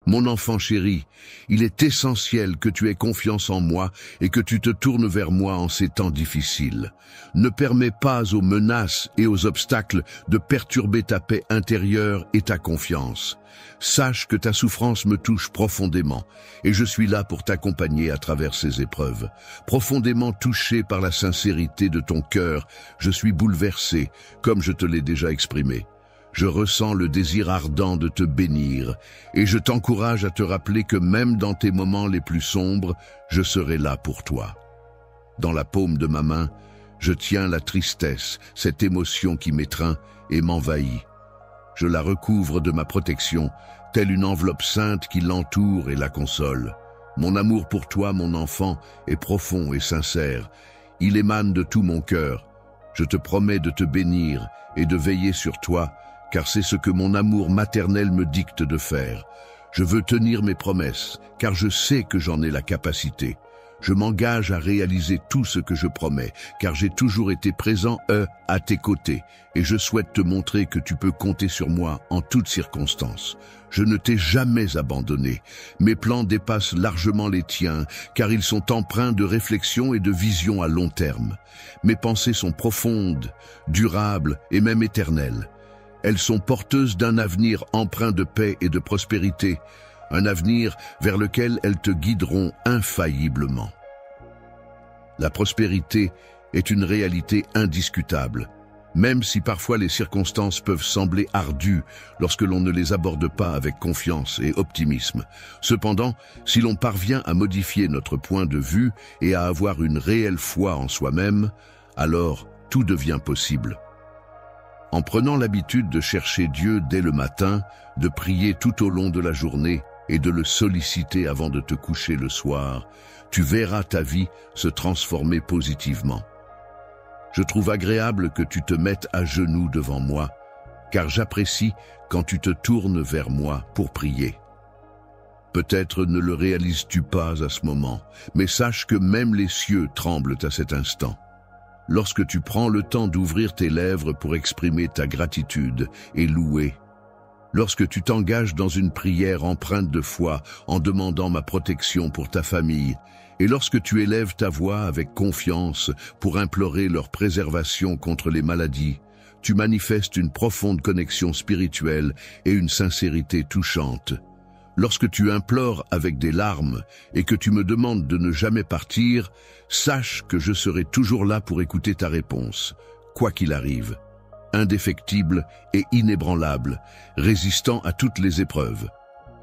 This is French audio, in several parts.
Mon enfant chéri, il est essentiel que tu aies confiance en moi et que tu te tournes vers moi en ces temps difficiles. Ne permets pas aux menaces et aux obstacles de perturber ta paix intérieure et ta confiance. Sache que ta souffrance me touche profondément et je suis là pour t'accompagner à travers ces épreuves. Profondément touché par la sincérité de ton cœur, je suis bouleversé, comme je te l'ai déjà exprimé. Je ressens le désir ardent de te bénir et je t'encourage à te rappeler que même dans tes moments les plus sombres, je serai là pour toi. Dans la paume de ma main, je tiens la tristesse, cette émotion qui m'étreint et m'envahit. Je la recouvre de ma protection, telle une enveloppe sainte qui l'entoure et la console. Mon amour pour toi, mon enfant, est profond et sincère. Il émane de tout mon cœur. Je te promets de te bénir et de veiller sur toi, car c'est ce que mon amour maternel me dicte de faire. Je veux tenir mes promesses, car je sais que j'en ai la capacité. Je m'engage à réaliser tout ce que je promets, car j'ai toujours été présent, à tes côtés, et je souhaite te montrer que tu peux compter sur moi en toutes circonstances. Je ne t'ai jamais abandonné. Mes plans dépassent largement les tiens, car ils sont empreints de réflexion et de vision à long terme. Mes pensées sont profondes, durables et même éternelles. Elles sont porteuses d'un avenir empreint de paix et de prospérité, un avenir vers lequel elles te guideront infailliblement. La prospérité est une réalité indiscutable, même si parfois les circonstances peuvent sembler ardues lorsque l'on ne les aborde pas avec confiance et optimisme. Cependant, si l'on parvient à modifier notre point de vue et à avoir une réelle foi en soi-même, alors tout devient possible. En prenant l'habitude de chercher Dieu dès le matin, de prier tout au long de la journée et de le solliciter avant de te coucher le soir, tu verras ta vie se transformer positivement. Je trouve agréable que tu te mettes à genoux devant moi, car j'apprécie quand tu te tournes vers moi pour prier. Peut-être ne le réalises-tu pas à ce moment, mais sache que même les cieux tremblent à cet instant. Lorsque tu prends le temps d'ouvrir tes lèvres pour exprimer ta gratitude et louer, lorsque tu t'engages dans une prière empreinte de foi en demandant ma protection pour ta famille, et lorsque tu élèves ta voix avec confiance pour implorer leur préservation contre les maladies, tu manifestes une profonde connexion spirituelle et une sincérité touchante. Lorsque tu implores avec des larmes et que tu me demandes de ne jamais partir, sache que je serai toujours là pour écouter ta réponse, quoi qu'il arrive. Indéfectible et inébranlable, résistant à toutes les épreuves.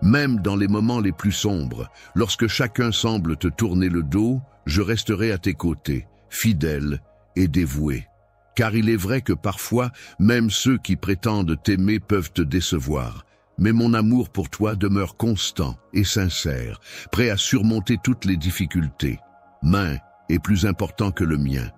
Même dans les moments les plus sombres, lorsque chacun semble te tourner le dos, je resterai à tes côtés, fidèle et dévoué. Car il est vrai que parfois, même ceux qui prétendent t'aimer peuvent te décevoir. Mais mon amour pour toi demeure constant et sincère, prêt à surmonter toutes les difficultés. Main est plus important que le mien.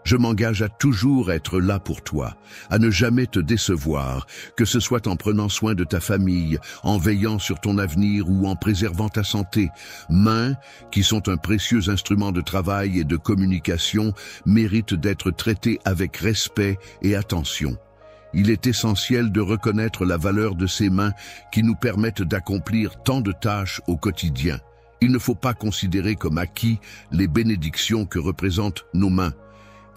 Je m'engage à toujours être là pour toi, à ne jamais te décevoir, que ce soit en prenant soin de ta famille, en veillant sur ton avenir ou en préservant ta santé. Mains, qui sont un précieux instrument de travail et de communication, méritent d'être traitées avec respect et attention. Il est essentiel de reconnaître la valeur de ces mains qui nous permettent d'accomplir tant de tâches au quotidien. Il ne faut pas considérer comme acquis les bénédictions que représentent nos mains.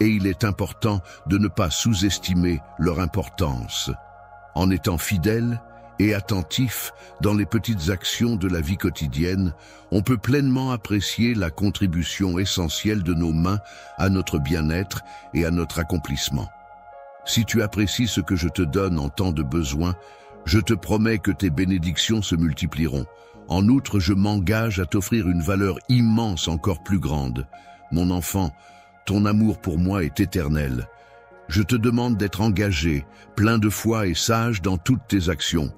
Et il est important de ne pas sous-estimer leur importance. En étant fidèle et attentif dans les petites actions de la vie quotidienne, on peut pleinement apprécier la contribution essentielle de nos mains à notre bien-être et à notre accomplissement. Si tu apprécies ce que je te donne en temps de besoin, je te promets que tes bénédictions se multiplieront. En outre, je m'engage à t'offrir une valeur immense encore plus grande. Mon enfant, ton amour pour moi est éternel. Je te demande d'être engagé, plein de foi et sage dans toutes tes actions.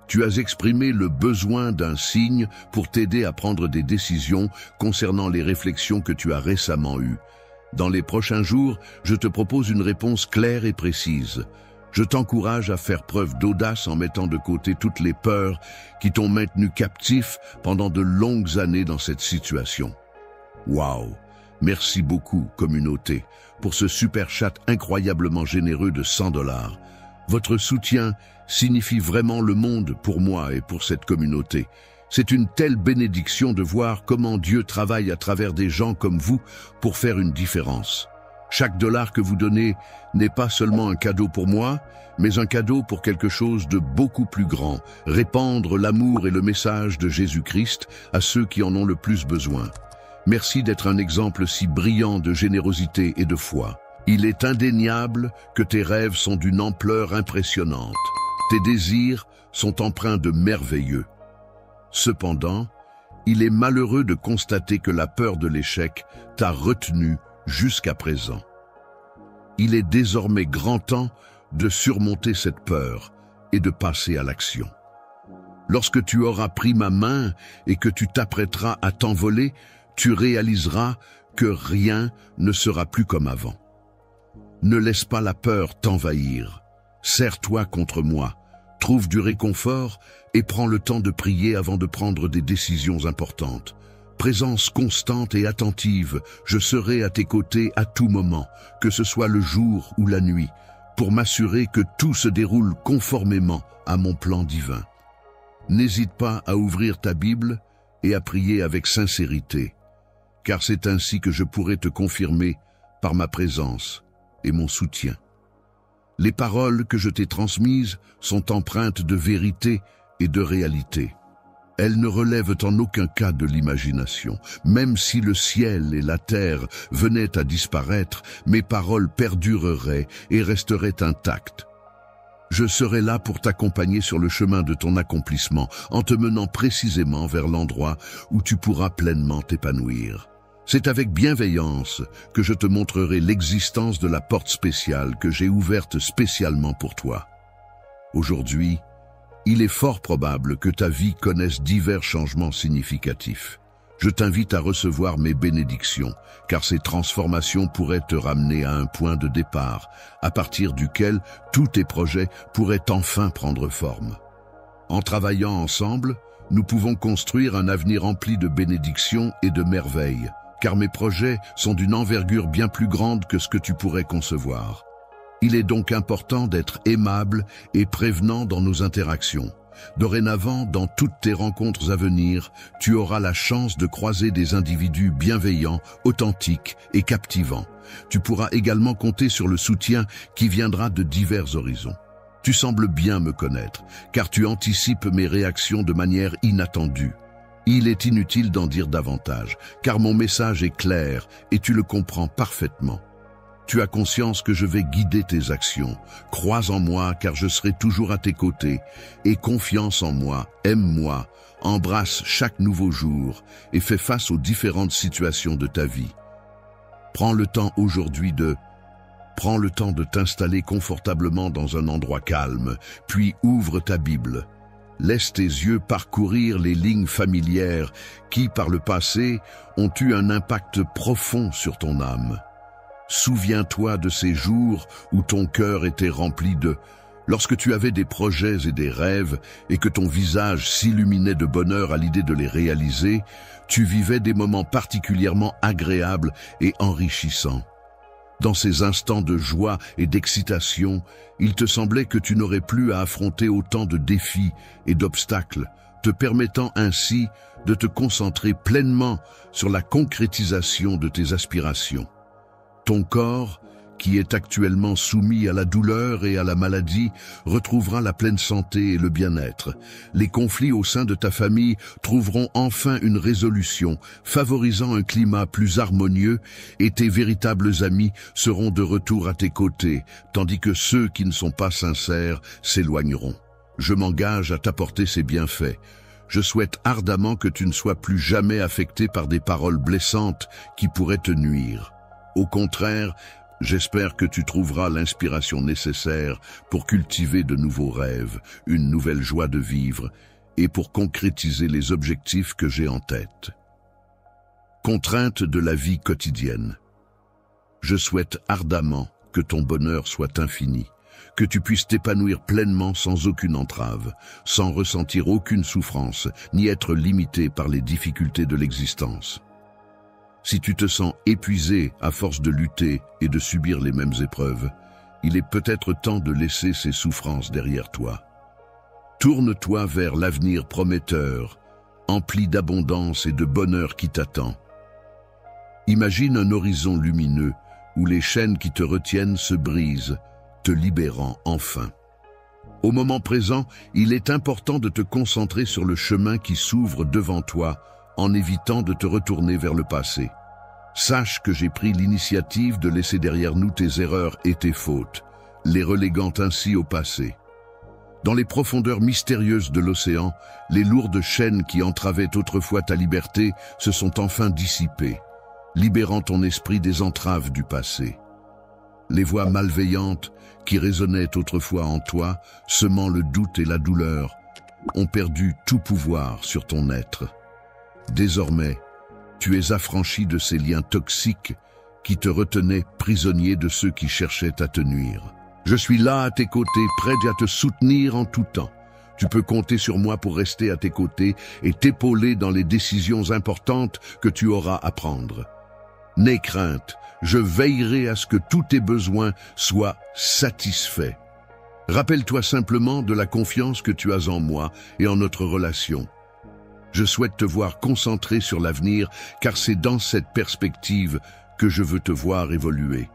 Tu as exprimé le besoin d'un signe pour t'aider à prendre des décisions concernant les réflexions que tu as récemment eues. Dans les prochains jours, je te propose une réponse claire et précise. Je t'encourage à faire preuve d'audace en mettant de côté toutes les peurs qui t'ont maintenu captif pendant de longues années dans cette situation. Waouh! Merci beaucoup, communauté, pour ce super chat incroyablement généreux de $100. Votre soutien signifie vraiment le monde pour moi et pour cette communauté. C'est une telle bénédiction de voir comment Dieu travaille à travers des gens comme vous pour faire une différence. Chaque dollar que vous donnez n'est pas seulement un cadeau pour moi, mais un cadeau pour quelque chose de beaucoup plus grand, répandre l'amour et le message de Jésus-Christ à ceux qui en ont le plus besoin. Merci d'être un exemple si brillant de générosité et de foi. Il est indéniable que tes rêves sont d'une ampleur impressionnante. Tes désirs sont empreints de merveilleux. Cependant, il est malheureux de constater que la peur de l'échec t'a retenu jusqu'à présent. Il est désormais grand temps de surmonter cette peur et de passer à l'action. Lorsque tu auras pris ma main et que tu t'apprêteras à t'envoler, tu réaliseras que rien ne sera plus comme avant. Ne laisse pas la peur t'envahir. Serre-toi contre moi, trouve du réconfort et prends le temps de prier avant de prendre des décisions importantes. Présence constante et attentive, je serai à tes côtés à tout moment, que ce soit le jour ou la nuit, pour m'assurer que tout se déroule conformément à mon plan divin. N'hésite pas à ouvrir ta Bible et à prier avec sincérité, car c'est ainsi que je pourrai te confirmer par ma présence et mon soutien. Les paroles que je t'ai transmises sont empreintes de vérité et de réalité. Elles ne relèvent en aucun cas de l'imagination. Même si le ciel et la terre venaient à disparaître, mes paroles perdureraient et resteraient intactes. Je serai là pour t'accompagner sur le chemin de ton accomplissement, en te menant précisément vers l'endroit où tu pourras pleinement t'épanouir. C'est avec bienveillance que je te montrerai l'existence de la porte spéciale que j'ai ouverte spécialement pour toi. Aujourd'hui, il est fort probable que ta vie connaisse divers changements significatifs. Je t'invite à recevoir mes bénédictions, car ces transformations pourraient te ramener à un point de départ, à partir duquel tous tes projets pourraient enfin prendre forme. En travaillant ensemble, nous pouvons construire un avenir rempli de bénédictions et de merveilles, car mes projets sont d'une envergure bien plus grande que ce que tu pourrais concevoir. Il est donc important d'être aimable et prévenant dans nos interactions. Dorénavant, dans toutes tes rencontres à venir, tu auras la chance de croiser des individus bienveillants, authentiques et captivants. Tu pourras également compter sur le soutien qui viendra de divers horizons. Tu sembles bien me connaître, car tu anticipes mes réactions de manière inattendue. Il est inutile d'en dire davantage, car mon message est clair et tu le comprends parfaitement. Tu as conscience que je vais guider tes actions. Crois en moi, car je serai toujours à tes côtés. Aie confiance en moi, aime-moi, embrasse chaque nouveau jour et fais face aux différentes situations de ta vie. Prends le temps aujourd'hui de t'installer confortablement dans un endroit calme, puis ouvre ta Bible. Laisse tes yeux parcourir les lignes familières qui, par le passé, ont eu un impact profond sur ton âme. Souviens-toi de ces jours où ton cœur était rempli lorsque tu avais des projets et des rêves et que ton visage s'illuminait de bonheur à l'idée de les réaliser, tu vivais des moments particulièrement agréables et enrichissants. Dans ces instants de joie et d'excitation, il te semblait que tu n'aurais plus à affronter autant de défis et d'obstacles, te permettant ainsi de te concentrer pleinement sur la concrétisation de tes aspirations. Ton corps, qui est actuellement soumis à la douleur et à la maladie, retrouvera la pleine santé et le bien-être. Les conflits au sein de ta famille trouveront enfin une résolution, favorisant un climat plus harmonieux, et tes véritables amis seront de retour à tes côtés, tandis que ceux qui ne sont pas sincères s'éloigneront. Je m'engage à t'apporter ces bienfaits. Je souhaite ardemment que tu ne sois plus jamais affecté par des paroles blessantes qui pourraient te nuire. Au contraire, j'espère que tu trouveras l'inspiration nécessaire pour cultiver de nouveaux rêves, une nouvelle joie de vivre et pour concrétiser les objectifs que j'ai en tête. Contraintes de la vie quotidienne. Je souhaite ardemment que ton bonheur soit infini, que tu puisses t'épanouir pleinement sans aucune entrave, sans ressentir aucune souffrance, ni être limité par les difficultés de l'existence. Si tu te sens épuisé à force de lutter et de subir les mêmes épreuves, il est peut-être temps de laisser ces souffrances derrière toi. Tourne-toi vers l'avenir prometteur, empli d'abondance et de bonheur qui t'attend. Imagine un horizon lumineux où les chaînes qui te retiennent se brisent, te libérant enfin. Au moment présent, il est important de te concentrer sur le chemin qui s'ouvre devant toi en évitant de te retourner vers le passé. Sache que j'ai pris l'initiative de laisser derrière nous tes erreurs et tes fautes, les reléguant ainsi au passé. Dans les profondeurs mystérieuses de l'océan, les lourdes chaînes qui entravaient autrefois ta liberté se sont enfin dissipées, libérant ton esprit des entraves du passé. Les voix malveillantes qui résonnaient autrefois en toi, semant le doute et la douleur, ont perdu tout pouvoir sur ton être. Désormais, tu es affranchi de ces liens toxiques qui te retenaient prisonnier de ceux qui cherchaient à te nuire. Je suis là à tes côtés, prêt à te soutenir en tout temps. Tu peux compter sur moi pour rester à tes côtés et t'épauler dans les décisions importantes que tu auras à prendre. N'aie crainte, je veillerai à ce que tous tes besoins soient satisfaits. Rappelle-toi simplement de la confiance que tu as en moi et en notre relation. Je souhaite te voir concentré sur l'avenir, car c'est dans cette perspective que je veux te voir évoluer.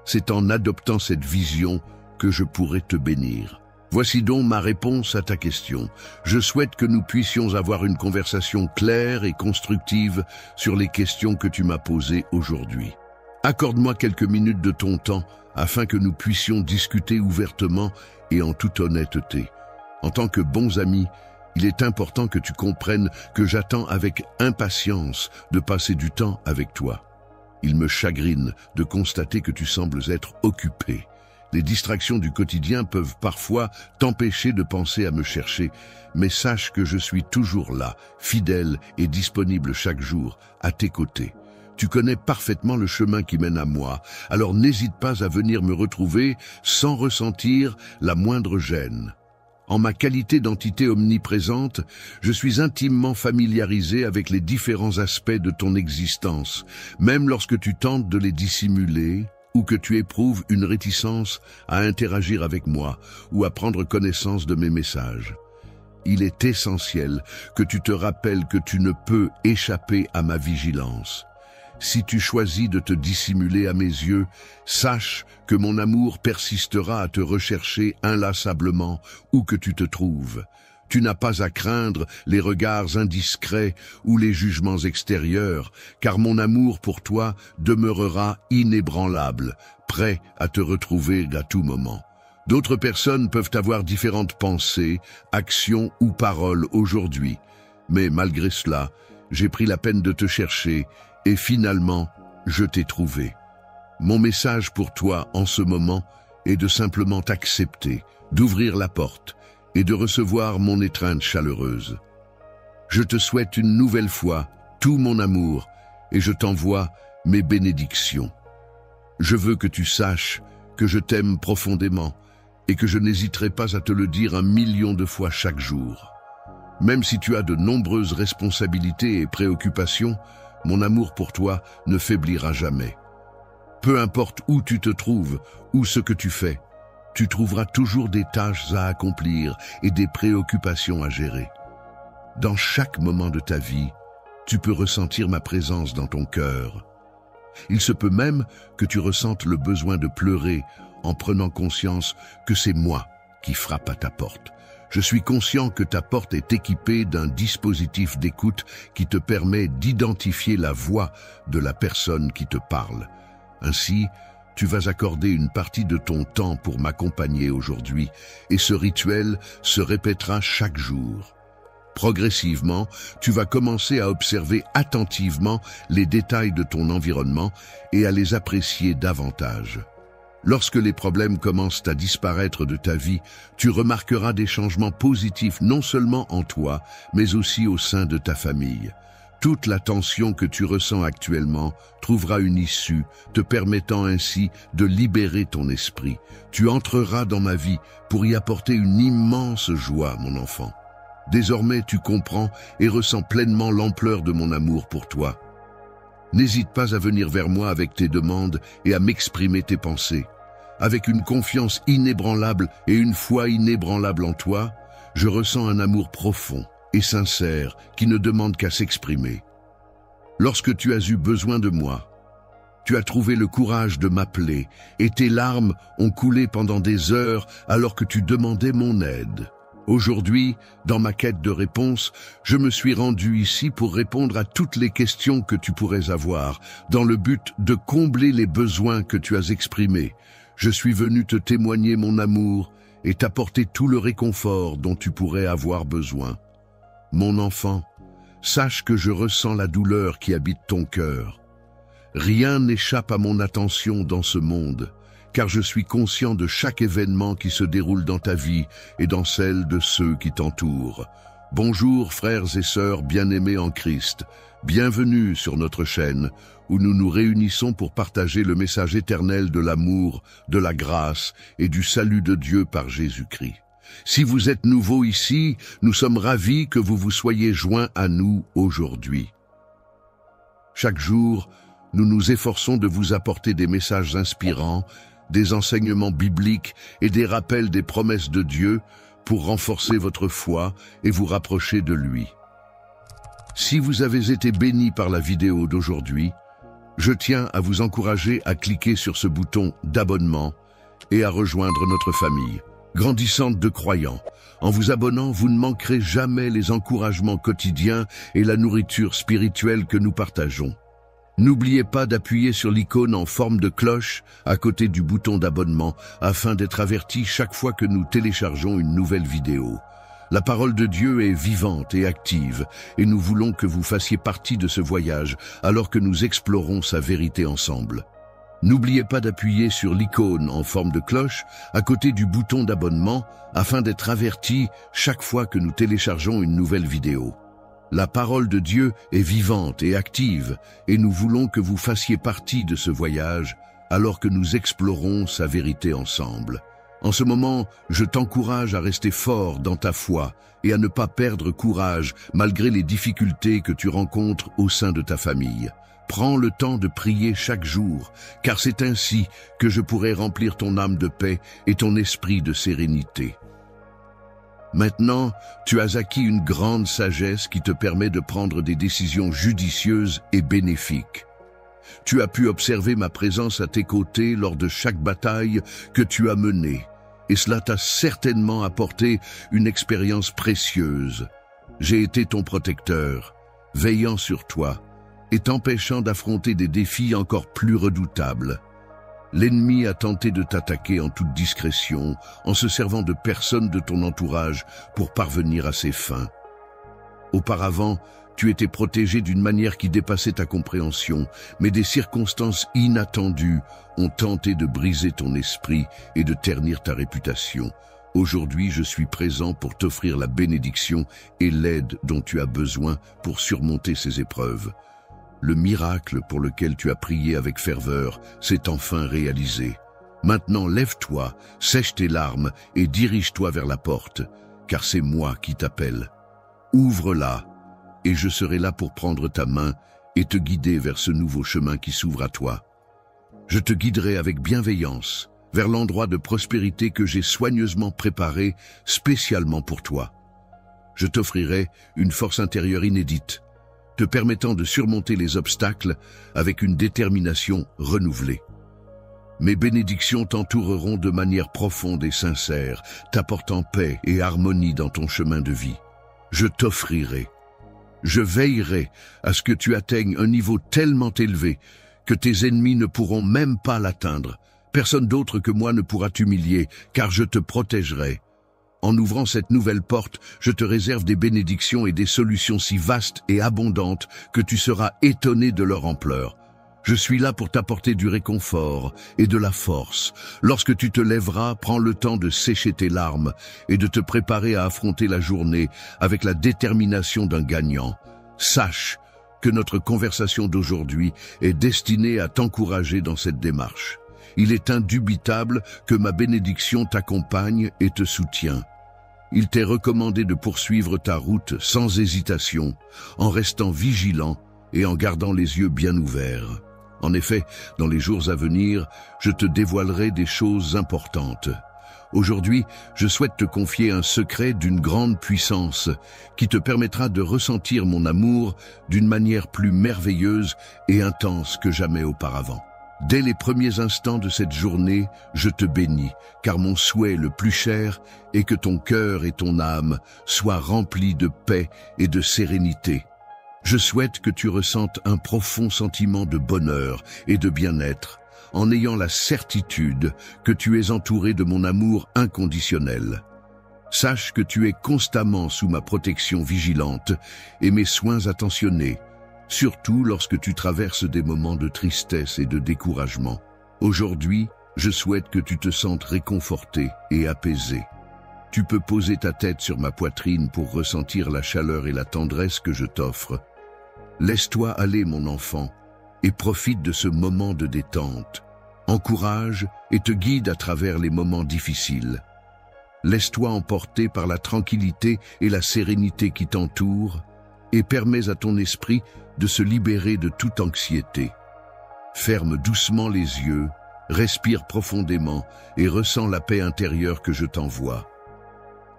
C'est en adoptant cette vision que je pourrai te bénir. Voici donc ma réponse à ta question. Je souhaite que nous puissions avoir une conversation claire et constructive sur les questions que tu m'as posées aujourd'hui. Accorde-moi quelques minutes de ton temps afin que nous puissions discuter ouvertement et en toute honnêteté. En tant que bons amis, il est important que tu comprennes que j'attends avec impatience de passer du temps avec toi. Il me chagrine de constater que tu sembles être occupé. Les distractions du quotidien peuvent parfois t'empêcher de penser à me chercher, mais sache que je suis toujours là, fidèle et disponible chaque jour, à tes côtés. Tu connais parfaitement le chemin qui mène à moi, alors n'hésite pas à venir me retrouver sans ressentir la moindre gêne. En ma qualité d'entité omniprésente, je suis intimement familiarisé avec les différents aspects de ton existence, même lorsque tu tentes de les dissimuler ou que tu éprouves une réticence à interagir avec moi ou à prendre connaissance de mes messages. Il est essentiel que tu te rappelles que tu ne peux échapper à ma vigilance. Si tu choisis de te dissimuler à mes yeux, sache que mon amour persistera à te rechercher inlassablement où que tu te trouves. Tu n'as pas à craindre les regards indiscrets ou les jugements extérieurs, car mon amour pour toi demeurera inébranlable, prêt à te retrouver à tout moment. D'autres personnes peuvent avoir différentes pensées, actions ou paroles aujourd'hui, mais malgré cela, j'ai pris la peine de te chercher et finalement, je t'ai trouvé. Mon message pour toi en ce moment est de simplement t'accepter, d'ouvrir la porte et de recevoir mon étreinte chaleureuse. Je te souhaite une nouvelle fois tout mon amour et je t'envoie mes bénédictions. Je veux que tu saches que je t'aime profondément et que je n'hésiterai pas à te le dire 1 million de fois chaque jour. Même si tu as de nombreuses responsabilités et préoccupations, mon amour pour toi ne faiblira jamais. Peu importe où tu te trouves ou ce que tu fais, tu trouveras toujours des tâches à accomplir et des préoccupations à gérer. Dans chaque moment de ta vie, tu peux ressentir ma présence dans ton cœur. Il se peut même que tu ressentes le besoin de pleurer en prenant conscience que c'est moi qui frappe à ta porte. Je suis conscient que ta porte est équipée d'un dispositif d'écoute qui te permet d'identifier la voix de la personne qui te parle. Ainsi, tu vas accorder une partie de ton temps pour m'accompagner aujourd'hui et ce rituel se répétera chaque jour. Progressivement, tu vas commencer à observer attentivement les détails de ton environnement et à les apprécier davantage. Lorsque les problèmes commencent à disparaître de ta vie, tu remarqueras des changements positifs non seulement en toi, mais aussi au sein de ta famille. Toute la tension que tu ressens actuellement trouvera une issue, te permettant ainsi de libérer ton esprit. Tu entreras dans ma vie pour y apporter une immense joie, mon enfant. Désormais, tu comprends et ressens pleinement l'ampleur de mon amour pour toi. N'hésite pas à venir vers moi avec tes demandes et à m'exprimer tes pensées. avec une confiance inébranlable et une foi inébranlable en toi, je ressens un amour profond et sincère qui ne demande qu'à s'exprimer. Lorsque tu as eu besoin de moi, tu as trouvé le courage de m'appeler et tes larmes ont coulé pendant des heures alors que tu demandais mon aide. Aujourd'hui, dans ma quête de réponse, je me suis rendu ici pour répondre à toutes les questions que tu pourrais avoir, dans le but de combler les besoins que tu as exprimés. Je suis venu te témoigner mon amour et t'apporter tout le réconfort dont tu pourrais avoir besoin. Mon enfant, sache que je ressens la douleur qui habite ton cœur. Rien n'échappe à mon attention dans ce monde, car je suis conscient de chaque événement qui se déroule dans ta vie et dans celle de ceux qui t'entourent. Bonjour frères et sœurs bien-aimés en Christ, bienvenue sur notre chaîne où nous nous réunissons pour partager le message éternel de l'amour, de la grâce et du salut de Dieu par Jésus-Christ. Si vous êtes nouveau ici, nous sommes ravis que vous vous soyez joints à nous aujourd'hui. Chaque jour, nous nous efforçons de vous apporter des messages inspirants, des enseignements bibliques et des rappels des promesses de Dieu pour renforcer votre foi et vous rapprocher de lui. Si vous avez été béni par la vidéo d'aujourd'hui, je tiens à vous encourager à cliquer sur ce bouton d'abonnement et à rejoindre notre famille grandissante de croyants. En vous abonnant, vous ne manquerez jamais les encouragements quotidiens et la nourriture spirituelle que nous partageons. N'oubliez pas d'appuyer sur l'icône en forme de cloche à côté du bouton d'abonnement afin d'être averti chaque fois que nous téléchargeons une nouvelle vidéo. La parole de Dieu est vivante et active et nous voulons que vous fassiez partie de ce voyage alors que nous explorons sa vérité ensemble. N'oubliez pas d'appuyer sur l'icône en forme de cloche à côté du bouton d'abonnement afin d'être averti chaque fois que nous téléchargeons une nouvelle vidéo. La parole de Dieu est vivante et active et nous voulons que vous fassiez partie de ce voyage alors que nous explorons sa vérité ensemble. En ce moment, je t'encourage à rester fort dans ta foi et à ne pas perdre courage malgré les difficultés que tu rencontres au sein de ta famille. Prends le temps de prier chaque jour, car c'est ainsi que je pourrai remplir ton âme de paix et ton esprit de sérénité. Maintenant, tu as acquis une grande sagesse qui te permet de prendre des décisions judicieuses et bénéfiques. Tu as pu observer ma présence à tes côtés lors de chaque bataille que tu as menée, et cela t'a certainement apporté une expérience précieuse. J'ai été ton protecteur, veillant sur toi, et t'empêchant d'affronter des défis encore plus redoutables. L'ennemi a tenté de t'attaquer en toute discrétion, en se servant de personnes de ton entourage pour parvenir à ses fins. Auparavant, tu étais protégé d'une manière qui dépassait ta compréhension, mais des circonstances inattendues ont tenté de briser ton esprit et de ternir ta réputation. Aujourd'hui, je suis présent pour t'offrir la bénédiction et l'aide dont tu as besoin pour surmonter ces épreuves. Le miracle pour lequel tu as prié avec ferveur s'est enfin réalisé. Maintenant, lève-toi, sèche tes larmes et dirige-toi vers la porte, car c'est moi qui t'appelle. Ouvre-la, et je serai là pour prendre ta main et te guider vers ce nouveau chemin qui s'ouvre à toi. Je te guiderai avec bienveillance vers l'endroit de prospérité que j'ai soigneusement préparé spécialement pour toi. Je t'offrirai une force intérieure inédite, te permettant de surmonter les obstacles avec une détermination renouvelée. Mes bénédictions t'entoureront de manière profonde et sincère, t'apportant paix et harmonie dans ton chemin de vie. Je t'offrirai. Je veillerai à ce que tu atteignes un niveau tellement élevé que tes ennemis ne pourront même pas l'atteindre. Personne d'autre que moi ne pourra t'humilier, car je te protégerai. En ouvrant cette nouvelle porte, je te réserve des bénédictions et des solutions si vastes et abondantes que tu seras étonné de leur ampleur. Je suis là pour t'apporter du réconfort et de la force. Lorsque tu te lèveras, prends le temps de sécher tes larmes et de te préparer à affronter la journée avec la détermination d'un gagnant. Sache que notre conversation d'aujourd'hui est destinée à t'encourager dans cette démarche. Il est indubitable que ma bénédiction t'accompagne et te soutient. Il t'est recommandé de poursuivre ta route sans hésitation, en restant vigilant et en gardant les yeux bien ouverts. En effet, dans les jours à venir, je te dévoilerai des choses importantes. Aujourd'hui, je souhaite te confier un secret d'une grande puissance qui te permettra de ressentir mon amour d'une manière plus merveilleuse et intense que jamais auparavant. Dès les premiers instants de cette journée, je te bénis, car mon souhait le plus cher est que ton cœur et ton âme soient remplis de paix et de sérénité. Je souhaite que tu ressentes un profond sentiment de bonheur et de bien-être, en ayant la certitude que tu es entouré de mon amour inconditionnel. Sache que tu es constamment sous ma protection vigilante et mes soins attentionnés, surtout lorsque tu traverses des moments de tristesse et de découragement. Aujourd'hui, je souhaite que tu te sentes réconforté et apaisé. Tu peux poser ta tête sur ma poitrine pour ressentir la chaleur et la tendresse que je t'offre. Laisse-toi aller, mon enfant, et profite de ce moment de détente. Encourage et te guide à travers les moments difficiles. Laisse-toi emporter par la tranquillité et la sérénité qui t'entourent et permets à ton esprit de se libérer de toute anxiété. Ferme doucement les yeux, respire profondément et ressens la paix intérieure que je t'envoie.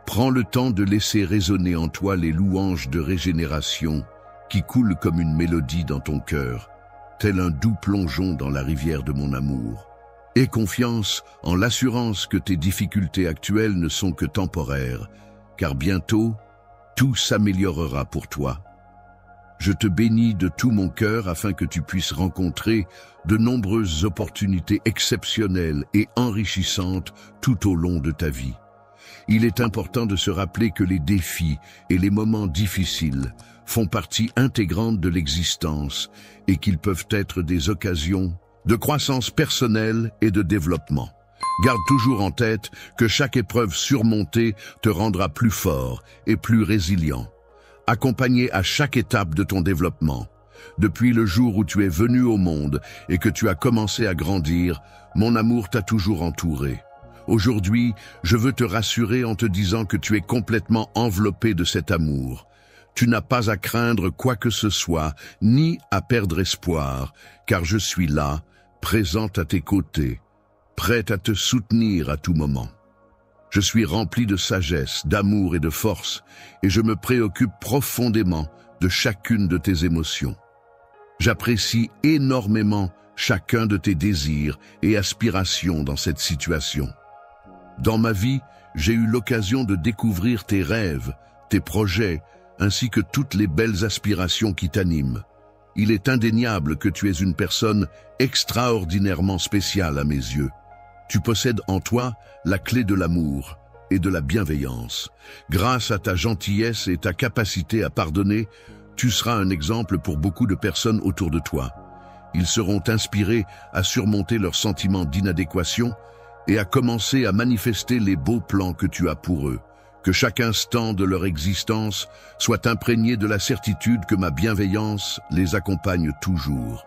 Prends le temps de laisser résonner en toi les louanges de régénération qui coulent comme une mélodie dans ton cœur, tel un doux plongeon dans la rivière de mon amour. Aie confiance en l'assurance que tes difficultés actuelles ne sont que temporaires, car bientôt, tout s'améliorera pour toi. Je te bénis de tout mon cœur afin que tu puisses rencontrer de nombreuses opportunités exceptionnelles et enrichissantes tout au long de ta vie. Il est important de se rappeler que les défis et les moments difficiles font partie intégrante de l'existence et qu'ils peuvent être des occasions de croissance personnelle et de développement. Garde toujours en tête que chaque épreuve surmontée te rendra plus fort et plus résilient, accompagné à chaque étape de ton développement. Depuis le jour où tu es venu au monde et que tu as commencé à grandir, mon amour t'a toujours entouré. Aujourd'hui, je veux te rassurer en te disant que tu es complètement enveloppé de cet amour. Tu n'as pas à craindre quoi que ce soit, ni à perdre espoir, car je suis là, présente à tes côtés, prête à te soutenir à tout moment. Je suis rempli de sagesse, d'amour et de force, et je me préoccupe profondément de chacune de tes émotions. J'apprécie énormément chacun de tes désirs et aspirations dans cette situation. Dans ma vie, j'ai eu l'occasion de découvrir tes rêves, tes projets, ainsi que toutes les belles aspirations qui t'animent. Il est indéniable que tu es une personne extraordinairement spéciale à mes yeux. Tu possèdes en toi la clé de l'amour et de la bienveillance. Grâce à ta gentillesse et ta capacité à pardonner, tu seras un exemple pour beaucoup de personnes autour de toi. Ils seront inspirés à surmonter leurs sentiments d'inadéquation et à commencer à manifester les beaux plans que tu as pour eux. Que chaque instant de leur existence soit imprégné de la certitude que ma bienveillance les accompagne toujours.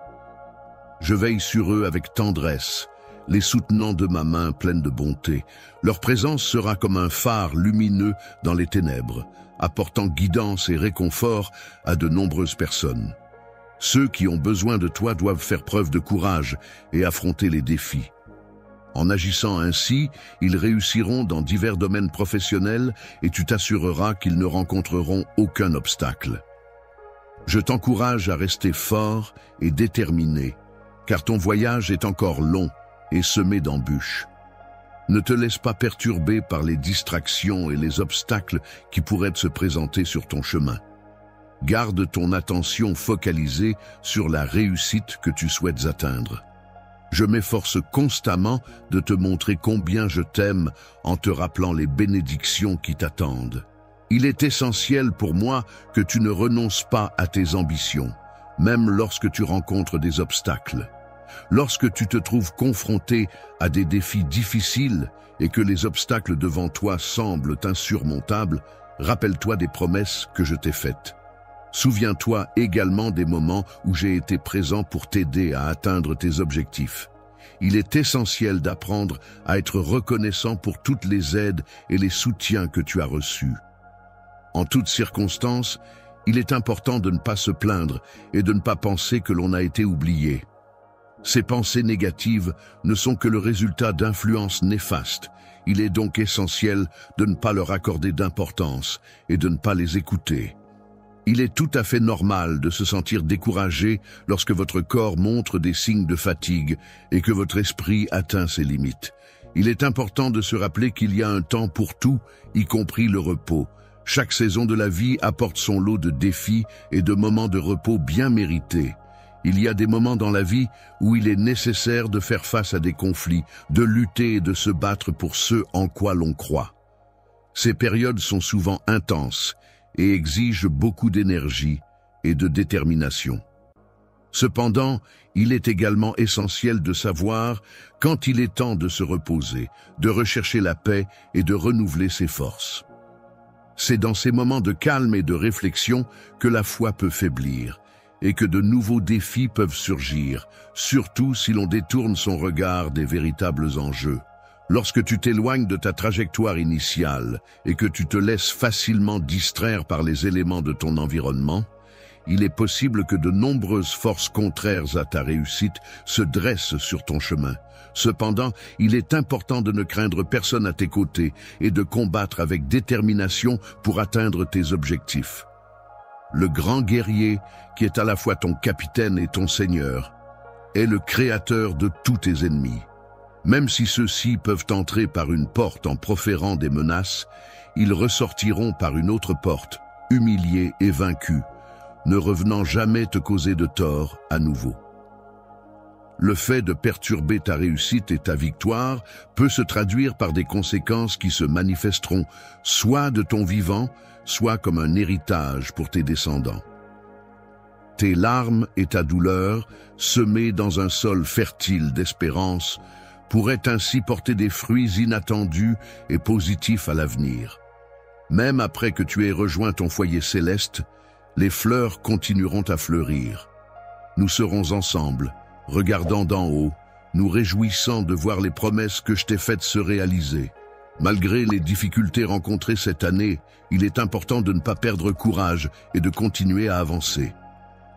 Je veille sur eux avec tendresse, les soutenant de ma main pleine de bonté. Leur présence sera comme un phare lumineux dans les ténèbres, apportant guidance et réconfort à de nombreuses personnes. Ceux qui ont besoin de toi doivent faire preuve de courage et affronter les défis. En agissant ainsi, ils réussiront dans divers domaines professionnels et tu t'assureras qu'ils ne rencontreront aucun obstacle. Je t'encourage à rester fort et déterminé, car ton voyage est encore long et semé d'embûches. Ne te laisse pas perturber par les distractions et les obstacles qui pourraient se présenter sur ton chemin. Garde ton attention focalisée sur la réussite que tu souhaites atteindre. Je m'efforce constamment de te montrer combien je t'aime en te rappelant les bénédictions qui t'attendent. Il est essentiel pour moi que tu ne renonces pas à tes ambitions, même lorsque tu rencontres des obstacles. Lorsque tu te trouves confronté à des défis difficiles et que les obstacles devant toi semblent insurmontables, rappelle-toi des promesses que je t'ai faites. Souviens-toi également des moments où j'ai été présent pour t'aider à atteindre tes objectifs. Il est essentiel d'apprendre à être reconnaissant pour toutes les aides et les soutiens que tu as reçus. En toutes circonstances, il est important de ne pas se plaindre et de ne pas penser que l'on a été oublié. Ces pensées négatives ne sont que le résultat d'influences néfastes. Il est donc essentiel de ne pas leur accorder d'importance et de ne pas les écouter. Il est tout à fait normal de se sentir découragé lorsque votre corps montre des signes de fatigue et que votre esprit atteint ses limites. Il est important de se rappeler qu'il y a un temps pour tout, y compris le repos. Chaque saison de la vie apporte son lot de défis et de moments de repos bien mérités. Il y a des moments dans la vie où il est nécessaire de faire face à des conflits, de lutter et de se battre pour ce en quoi l'on croit. Ces périodes sont souvent intenses et exigent beaucoup d'énergie et de détermination. Cependant, il est également essentiel de savoir quand il est temps de se reposer, de rechercher la paix et de renouveler ses forces. C'est dans ces moments de calme et de réflexion que la foi peut faiblir et que de nouveaux défis peuvent surgir, surtout si l'on détourne son regard des véritables enjeux. Lorsque tu t'éloignes de ta trajectoire initiale et que tu te laisses facilement distraire par les éléments de ton environnement, il est possible que de nombreuses forces contraires à ta réussite se dressent sur ton chemin. Cependant, il est important de ne craindre personne à tes côtés et de combattre avec détermination pour atteindre tes objectifs. Le grand guerrier, qui est à la fois ton capitaine et ton seigneur, est le créateur de tous tes ennemis. Même si ceux-ci peuvent entrer par une porte en proférant des menaces, ils ressortiront par une autre porte, humiliés et vaincus, ne revenant jamais te causer de tort à nouveau. Le fait de perturber ta réussite et ta victoire peut se traduire par des conséquences qui se manifesteront soit de ton vivant, soit comme un héritage pour tes descendants. Tes larmes et ta douleur, semées dans un sol fertile d'espérance, pourraient ainsi porter des fruits inattendus et positifs à l'avenir. Même après que tu aies rejoint ton foyer céleste, les fleurs continueront à fleurir. Nous serons ensemble, regardant d'en haut, nous réjouissant de voir les promesses que je t'ai faites se réaliser. Malgré les difficultés rencontrées cette année, il est important de ne pas perdre courage et de continuer à avancer.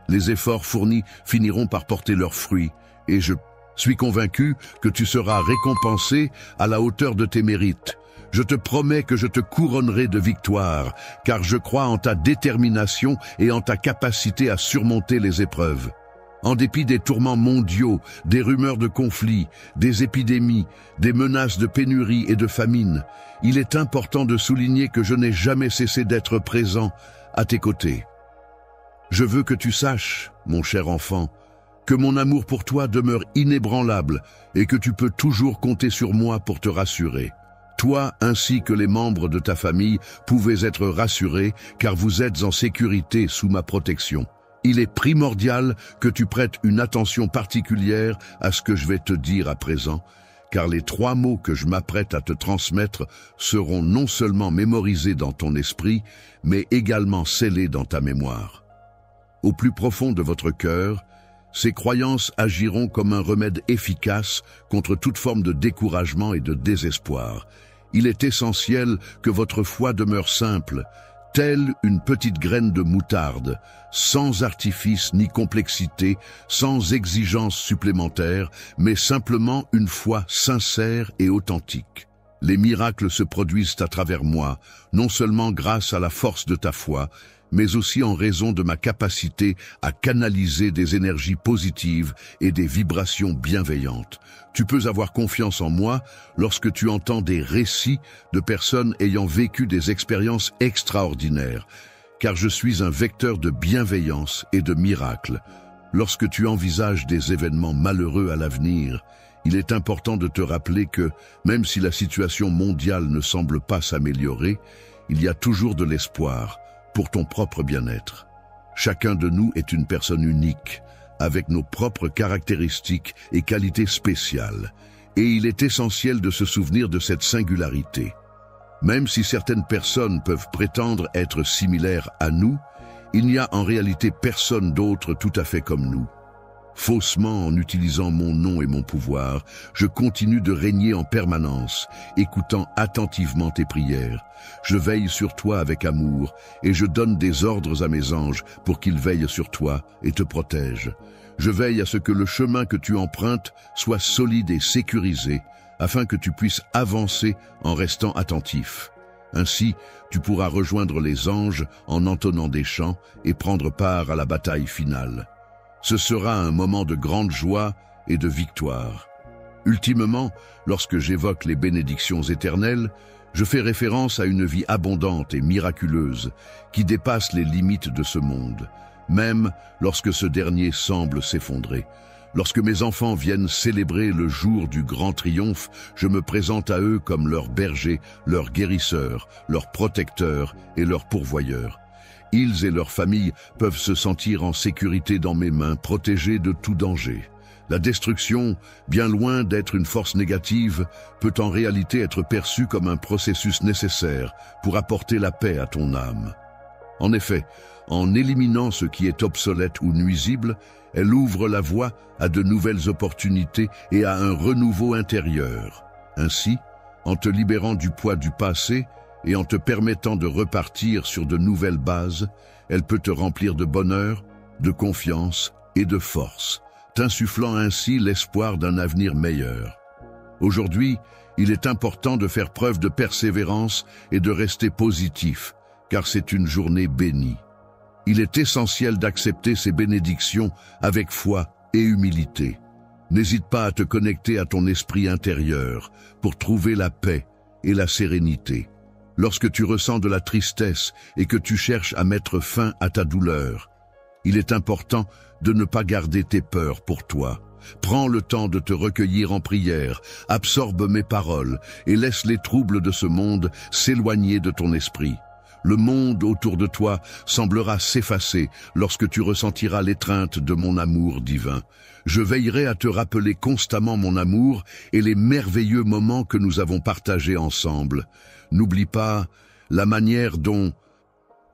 Les efforts fournis finiront par porter leurs fruits, et je suis convaincu que tu seras récompensé à la hauteur de tes mérites. Je te promets que je te couronnerai de victoire, car je crois en ta détermination et en ta capacité à surmonter les épreuves. En dépit des tourments mondiaux, des rumeurs de conflits, des épidémies, des menaces de pénurie et de famine, il est important de souligner que je n'ai jamais cessé d'être présent à tes côtés. Je veux que tu saches, mon cher enfant, que mon amour pour toi demeure inébranlable et que tu peux toujours compter sur moi pour te rassurer. Toi ainsi que les membres de ta famille pouvez être rassurés car vous êtes en sécurité sous ma protection. Il est primordial que tu prêtes une attention particulière à ce que je vais te dire à présent, car les 3 mots que je m'apprête à te transmettre seront non seulement mémorisés dans ton esprit, mais également scellés dans ta mémoire. Au plus profond de votre cœur, ces croyances agiront comme un remède efficace contre toute forme de découragement et de désespoir. Il est essentiel que votre foi demeure simple, telle une petite graine de moutarde, sans artifice ni complexité, sans exigence supplémentaire, mais simplement une foi sincère et authentique. Les miracles se produisent à travers moi, non seulement grâce à la force de ta foi, mais aussi en raison de ma capacité à canaliser des énergies positives et des vibrations bienveillantes. Tu peux avoir confiance en moi lorsque tu entends des récits de personnes ayant vécu des expériences extraordinaires, car je suis un vecteur de bienveillance et de miracles. Lorsque tu envisages des événements malheureux à l'avenir, il est important de te rappeler que, même si la situation mondiale ne semble pas s'améliorer, il y a toujours de l'espoir pour ton propre bien-être. Chacun de nous est une personne unique, avec nos propres caractéristiques et qualités spéciales, et il est essentiel de se souvenir de cette singularité. Même si certaines personnes peuvent prétendre être similaires à nous, il n'y a en réalité personne d'autre tout à fait comme nous. Faussement, en utilisant mon nom et mon pouvoir, je continue de régner en permanence, écoutant attentivement tes prières. Je veille sur toi avec amour, et je donne des ordres à mes anges pour qu'ils veillent sur toi et te protègent. Je veille à ce que le chemin que tu empruntes soit solide et sécurisé, afin que tu puisses avancer en restant attentif. Ainsi, tu pourras rejoindre les anges en entonnant des chants et prendre part à la bataille finale. Ce sera un moment de grande joie et de victoire. Ultimement, lorsque j'évoque les bénédictions éternelles, je fais référence à une vie abondante et miraculeuse qui dépasse les limites de ce monde, même lorsque ce dernier semble s'effondrer. Lorsque mes enfants viennent célébrer le jour du grand triomphe, je me présente à eux comme leur berger, leur guérisseur, leur protecteur et leur pourvoyeur. Ils et leurs familles peuvent se sentir en sécurité dans mes mains, protégés de tout danger. La destruction, bien loin d'être une force négative, peut en réalité être perçue comme un processus nécessaire pour apporter la paix à ton âme. En effet, en éliminant ce qui est obsolète ou nuisible, elle ouvre la voie à de nouvelles opportunités et à un renouveau intérieur. Ainsi, en te libérant du poids du passé et en te permettant de repartir sur de nouvelles bases, elle peut te remplir de bonheur, de confiance et de force, t'insufflant ainsi l'espoir d'un avenir meilleur. Aujourd'hui, il est important de faire preuve de persévérance et de rester positif, car c'est une journée bénie. Il est essentiel d'accepter ces bénédictions avec foi et humilité. N'hésite pas à te connecter à ton esprit intérieur pour trouver la paix et la sérénité. Lorsque tu ressens de la tristesse et que tu cherches à mettre fin à ta douleur, il est important de ne pas garder tes peurs pour toi. Prends le temps de te recueillir en prière, absorbe mes paroles et laisse les troubles de ce monde s'éloigner de ton esprit. Le monde autour de toi semblera s'effacer lorsque tu ressentiras l'étreinte de mon amour divin. Je veillerai à te rappeler constamment mon amour et les merveilleux moments que nous avons partagés ensemble. N'oublie pas la manière dont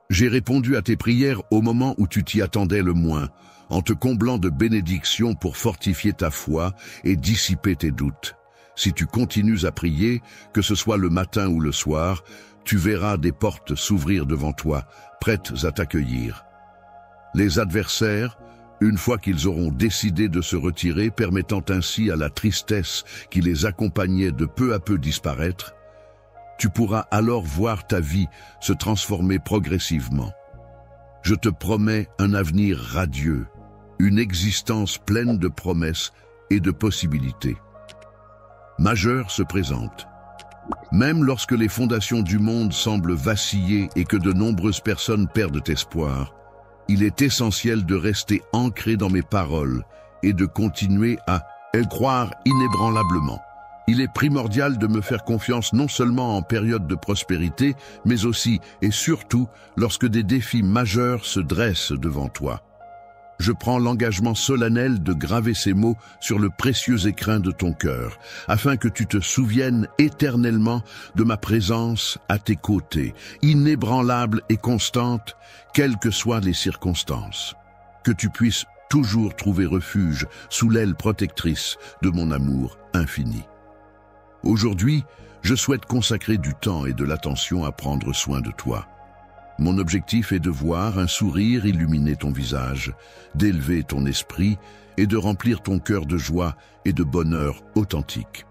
j'ai répondu à tes prières au moment où tu t'y attendais le moins, en te comblant de bénédictions pour fortifier ta foi et dissiper tes doutes. Si tu continues à prier, que ce soit le matin ou le soir, tu verras des portes s'ouvrir devant toi, prêtes à t'accueillir. Les adversaires, une fois qu'ils auront décidé de se retirer, permettant ainsi à la tristesse qui les accompagnait de peu à peu disparaître, tu pourras alors voir ta vie se transformer progressivement. Je te promets un avenir radieux, une existence pleine de promesses et de possibilités. Majeur se présente. Même lorsque les fondations du monde semblent vaciller et que de nombreuses personnes perdent espoir, il est essentiel de rester ancré dans mes paroles et de continuer à y croire inébranlablement. Il est primordial de me faire confiance non seulement en période de prospérité, mais aussi et surtout lorsque des défis majeurs se dressent devant toi. Je prends l'engagement solennel de graver ces mots sur le précieux écrin de ton cœur, afin que tu te souviennes éternellement de ma présence à tes côtés, inébranlable et constante, quelles que soient les circonstances. Que tu puisses toujours trouver refuge sous l'aile protectrice de mon amour infini. Aujourd'hui, je souhaite consacrer du temps et de l'attention à prendre soin de toi. Mon objectif est de voir un sourire illuminer ton visage, d'élever ton esprit et de remplir ton cœur de joie et de bonheur authentique.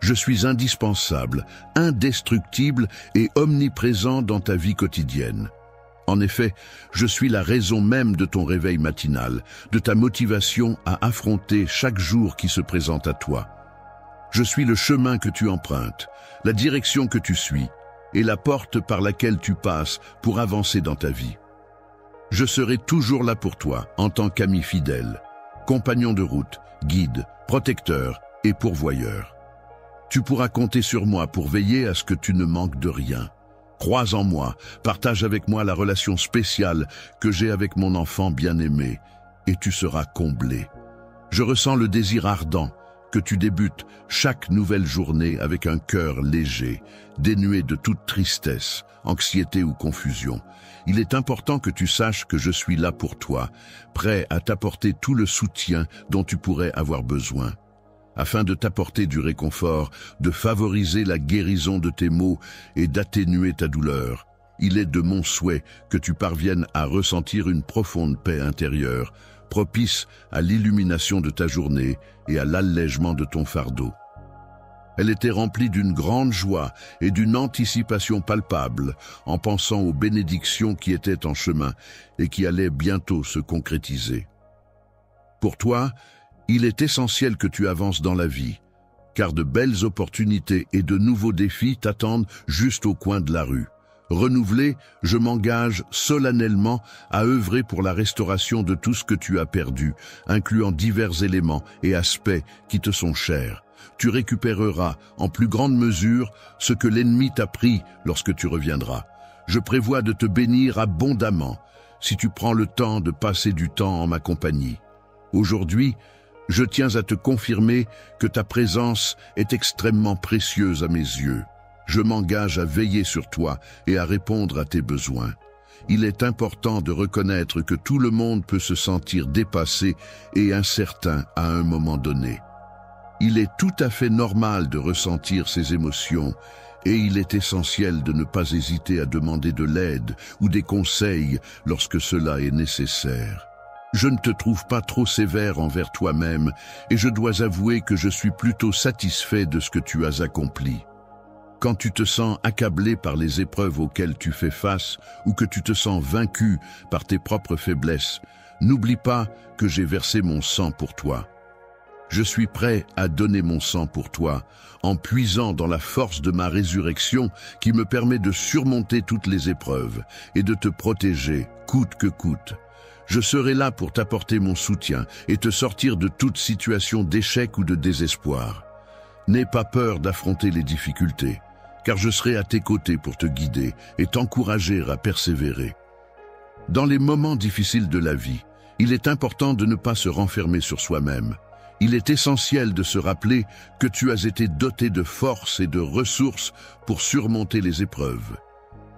Je suis indispensable, indestructible et omniprésent dans ta vie quotidienne. En effet, je suis la raison même de ton réveil matinal, de ta motivation à affronter chaque jour qui se présente à toi. Je suis le chemin que tu empruntes, la direction que tu suis, et la porte par laquelle tu passes pour avancer dans ta vie. Je serai toujours là pour toi en tant qu'ami fidèle, compagnon de route, guide, protecteur et pourvoyeur. Tu pourras compter sur moi pour veiller à ce que tu ne manques de rien. Crois en moi, partage avec moi la relation spéciale que j'ai avec mon enfant bien-aimé, et tu seras comblé. Je ressens le désir ardent que tu débutes chaque nouvelle journée avec un cœur léger, dénué de toute tristesse, anxiété ou confusion. Il est important que tu saches que je suis là pour toi, prêt à t'apporter tout le soutien dont tu pourrais avoir besoin. Afin de t'apporter du réconfort, de favoriser la guérison de tes maux et d'atténuer ta douleur, il est de mon souhait que tu parviennes à ressentir une profonde paix intérieure, propice à l'illumination de ta journée et à l'allègement de ton fardeau. Elle était remplie d'une grande joie et d'une anticipation palpable en pensant aux bénédictions qui étaient en chemin et qui allaient bientôt se concrétiser. Pour toi, il est essentiel que tu avances dans la vie, car de belles opportunités et de nouveaux défis t'attendent juste au coin de la rue. Renouvelé, je m'engage solennellement à œuvrer pour la restauration de tout ce que tu as perdu, incluant divers éléments et aspects qui te sont chers. Tu récupéreras en plus grande mesure ce que l'ennemi t'a pris lorsque tu reviendras. Je prévois de te bénir abondamment si tu prends le temps de passer du temps en ma compagnie. Aujourd'hui, je tiens à te confirmer que ta présence est extrêmement précieuse à mes yeux. Je m'engage à veiller sur toi et à répondre à tes besoins. Il est important de reconnaître que tout le monde peut se sentir dépassé et incertain à un moment donné. Il est tout à fait normal de ressentir ces émotions et il est essentiel de ne pas hésiter à demander de l'aide ou des conseils lorsque cela est nécessaire. Je ne te trouve pas trop sévère envers toi-même et je dois avouer que je suis plutôt satisfait de ce que tu as accompli. Quand tu te sens accablé par les épreuves auxquelles tu fais face ou que tu te sens vaincu par tes propres faiblesses, n'oublie pas que j'ai versé mon sang pour toi. Je suis prêt à donner mon sang pour toi, en puisant dans la force de ma résurrection qui me permet de surmonter toutes les épreuves et de te protéger, coûte que coûte. Je serai là pour t'apporter mon soutien et te sortir de toute situation d'échec ou de désespoir. N'aie pas peur d'affronter les difficultés, car je serai à tes côtés pour te guider et t'encourager à persévérer. Dans les moments difficiles de la vie, il est important de ne pas se renfermer sur soi-même. Il est essentiel de se rappeler que tu as été doté de force et de ressources pour surmonter les épreuves.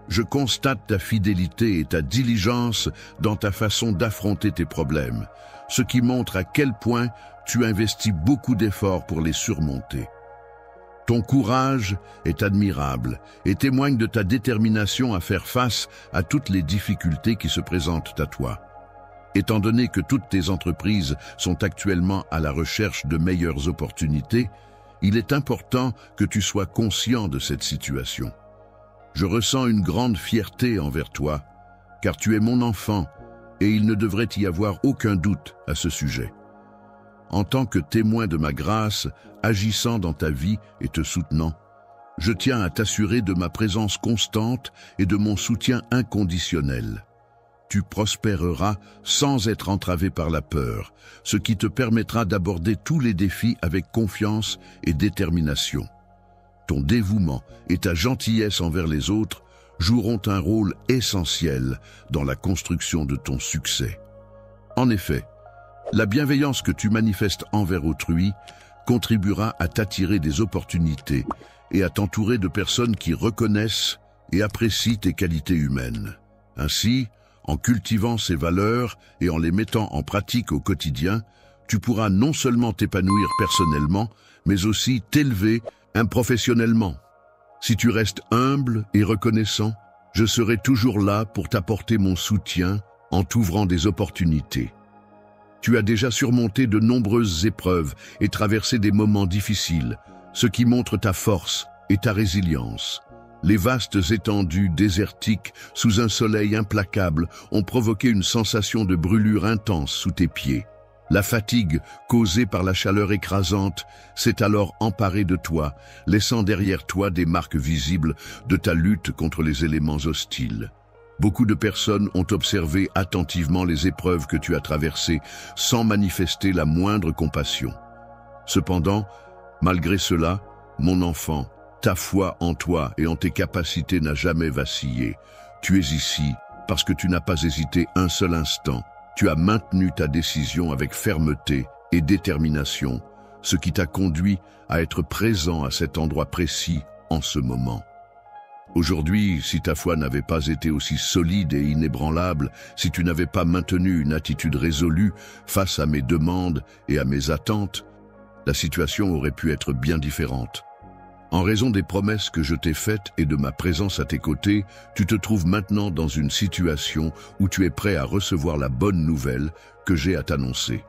Je constate ta fidélité et ta diligence dans ta façon d'affronter tes problèmes, ce qui montre à quel point tu investis beaucoup d'efforts pour les surmonter. Ton courage est admirable et témoigne de ta détermination à faire face à toutes les difficultés qui se présentent à toi. Étant donné que toutes tes entreprises sont actuellement à la recherche de meilleures opportunités, il est important que tu sois conscient de cette situation. Je ressens une grande fierté envers toi, car tu es mon enfant et il ne devrait y avoir aucun doute à ce sujet. En tant que témoin de ma grâce, agissant dans ta vie et te soutenant, je tiens à t'assurer de ma présence constante et de mon soutien inconditionnel. Tu prospéreras sans être entravé par la peur, ce qui te permettra d'aborder tous les défis avec confiance et détermination. Ton dévouement et ta gentillesse envers les autres joueront un rôle essentiel dans la construction de ton succès. En effet, la bienveillance que tu manifestes envers autrui contribuera à t'attirer des opportunités et à t'entourer de personnes qui reconnaissent et apprécient tes qualités humaines. Ainsi, en cultivant ces valeurs et en les mettant en pratique au quotidien, tu pourras non seulement t'épanouir personnellement, mais aussi t'élever professionnellement. Si tu restes humble et reconnaissant, je serai toujours là pour t'apporter mon soutien en t'ouvrant des opportunités. Tu as déjà surmonté de nombreuses épreuves et traversé des moments difficiles, ce qui montre ta force et ta résilience. Les vastes étendues désertiques, sous un soleil implacable, ont provoqué une sensation de brûlure intense sous tes pieds. La fatigue, causée par la chaleur écrasante, s'est alors emparée de toi, laissant derrière toi des marques visibles de ta lutte contre les éléments hostiles. Beaucoup de personnes ont observé attentivement les épreuves que tu as traversées, sans manifester la moindre compassion. Cependant, malgré cela, mon enfant, ta foi en toi et en tes capacités n'a jamais vacillé. Tu es ici parce que tu n'as pas hésité un seul instant. Tu as maintenu ta décision avec fermeté et détermination, ce qui t'a conduit à être présent à cet endroit précis en ce moment. Aujourd'hui, si ta foi n'avait pas été aussi solide et inébranlable, si tu n'avais pas maintenu une attitude résolue face à mes demandes et à mes attentes, la situation aurait pu être bien différente. En raison des promesses que je t'ai faites et de ma présence à tes côtés, tu te trouves maintenant dans une situation où tu es prêt à recevoir la bonne nouvelle que j'ai à t'annoncer.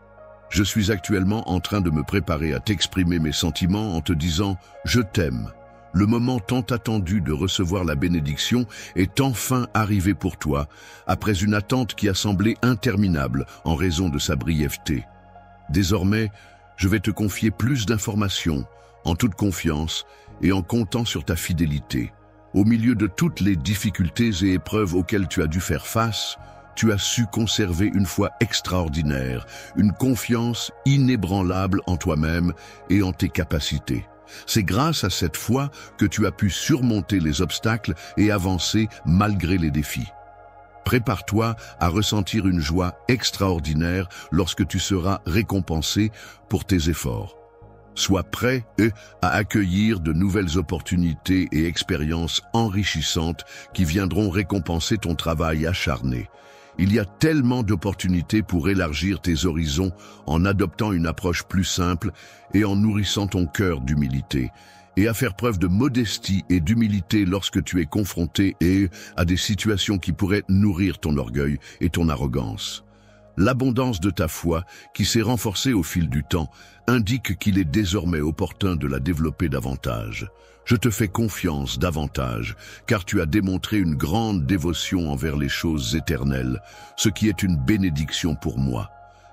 Je suis actuellement en train de me préparer à t'exprimer mes sentiments en te disant « Je t'aime ». Le moment tant attendu de recevoir la bénédiction est enfin arrivé pour toi, après une attente qui a semblé interminable en raison de sa brièveté. Désormais, je vais te confier plus d'informations, en toute confiance et en comptant sur ta fidélité. Au milieu de toutes les difficultés et épreuves auxquelles tu as dû faire face, tu as su conserver une foi extraordinaire, une confiance inébranlable en toi-même et en tes capacités. C'est grâce à cette foi que tu as pu surmonter les obstacles et avancer malgré les défis. Prépare-toi à ressentir une joie extraordinaire lorsque tu seras récompensé pour tes efforts. Sois prêt à accueillir de nouvelles opportunités et expériences enrichissantes qui viendront récompenser ton travail acharné. Il y a tellement d'opportunités pour élargir tes horizons en adoptant une approche plus simple et en nourrissant ton cœur d'humilité, et à faire preuve de modestie et d'humilité lorsque tu es confronté à des situations qui pourraient nourrir ton orgueil et ton arrogance. L'abondance de ta foi, qui s'est renforcée au fil du temps, indique qu'il est désormais opportun de la développer davantage. Je te fais confiance davantage, car tu as démontré une grande dévotion envers les choses éternelles, ce qui est une bénédiction pour moi.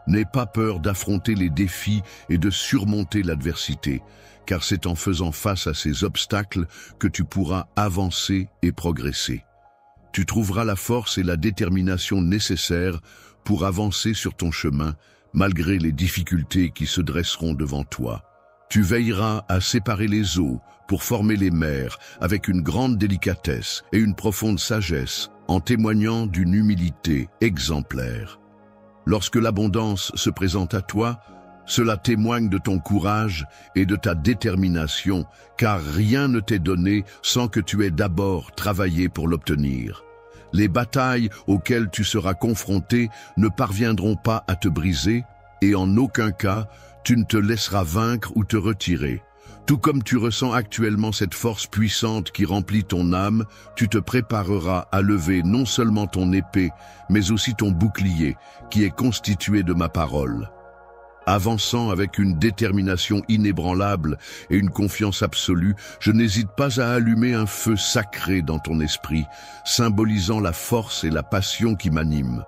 N'aie pas peur d'affronter les défis et de surmonter l'adversité, car c'est en faisant face à ces obstacles que tu pourras avancer et progresser. Tu trouveras la force et la détermination nécessaires pour avancer sur ton chemin, malgré les difficultés qui se dresseront devant toi. Tu veilleras à séparer les eaux pour former les mers avec une grande délicatesse et une profonde sagesse, en témoignant d'une humilité exemplaire. Lorsque l'abondance se présente à toi, cela témoigne de ton courage et de ta détermination, car rien ne t'est donné sans que tu aies d'abord travaillé pour l'obtenir. Les batailles auxquelles tu seras confronté ne parviendront pas à te briser, et en aucun cas, tu ne te laisseras vaincre ou te retirer. Tout comme tu ressens actuellement cette force puissante qui remplit ton âme, tu te prépareras à lever non seulement ton épée, mais aussi ton bouclier, qui est constitué de ma parole. Avançant avec une détermination inébranlable et une confiance absolue, je n'hésite pas à allumer un feu sacré dans ton esprit, symbolisant la force et la passion qui m'animent.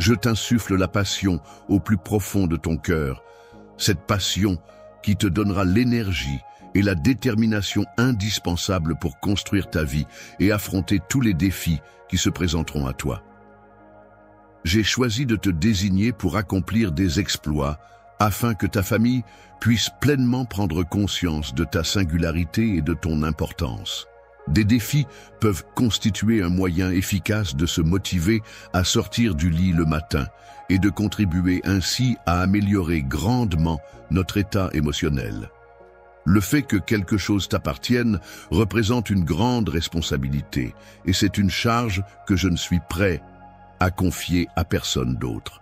Je t'insuffle la passion au plus profond de ton cœur, cette passion qui te donnera l'énergie et la détermination indispensables pour construire ta vie et affronter tous les défis qui se présenteront à toi. J'ai choisi de te désigner pour accomplir des exploits afin que ta famille puisse pleinement prendre conscience de ta singularité et de ton importance. Des défis peuvent constituer un moyen efficace de se motiver à sortir du lit le matin et de contribuer ainsi à améliorer grandement notre état émotionnel. Le fait que quelque chose t'appartienne représente une grande responsabilité et c'est une charge que je ne suis prêt à confier à personne d'autre.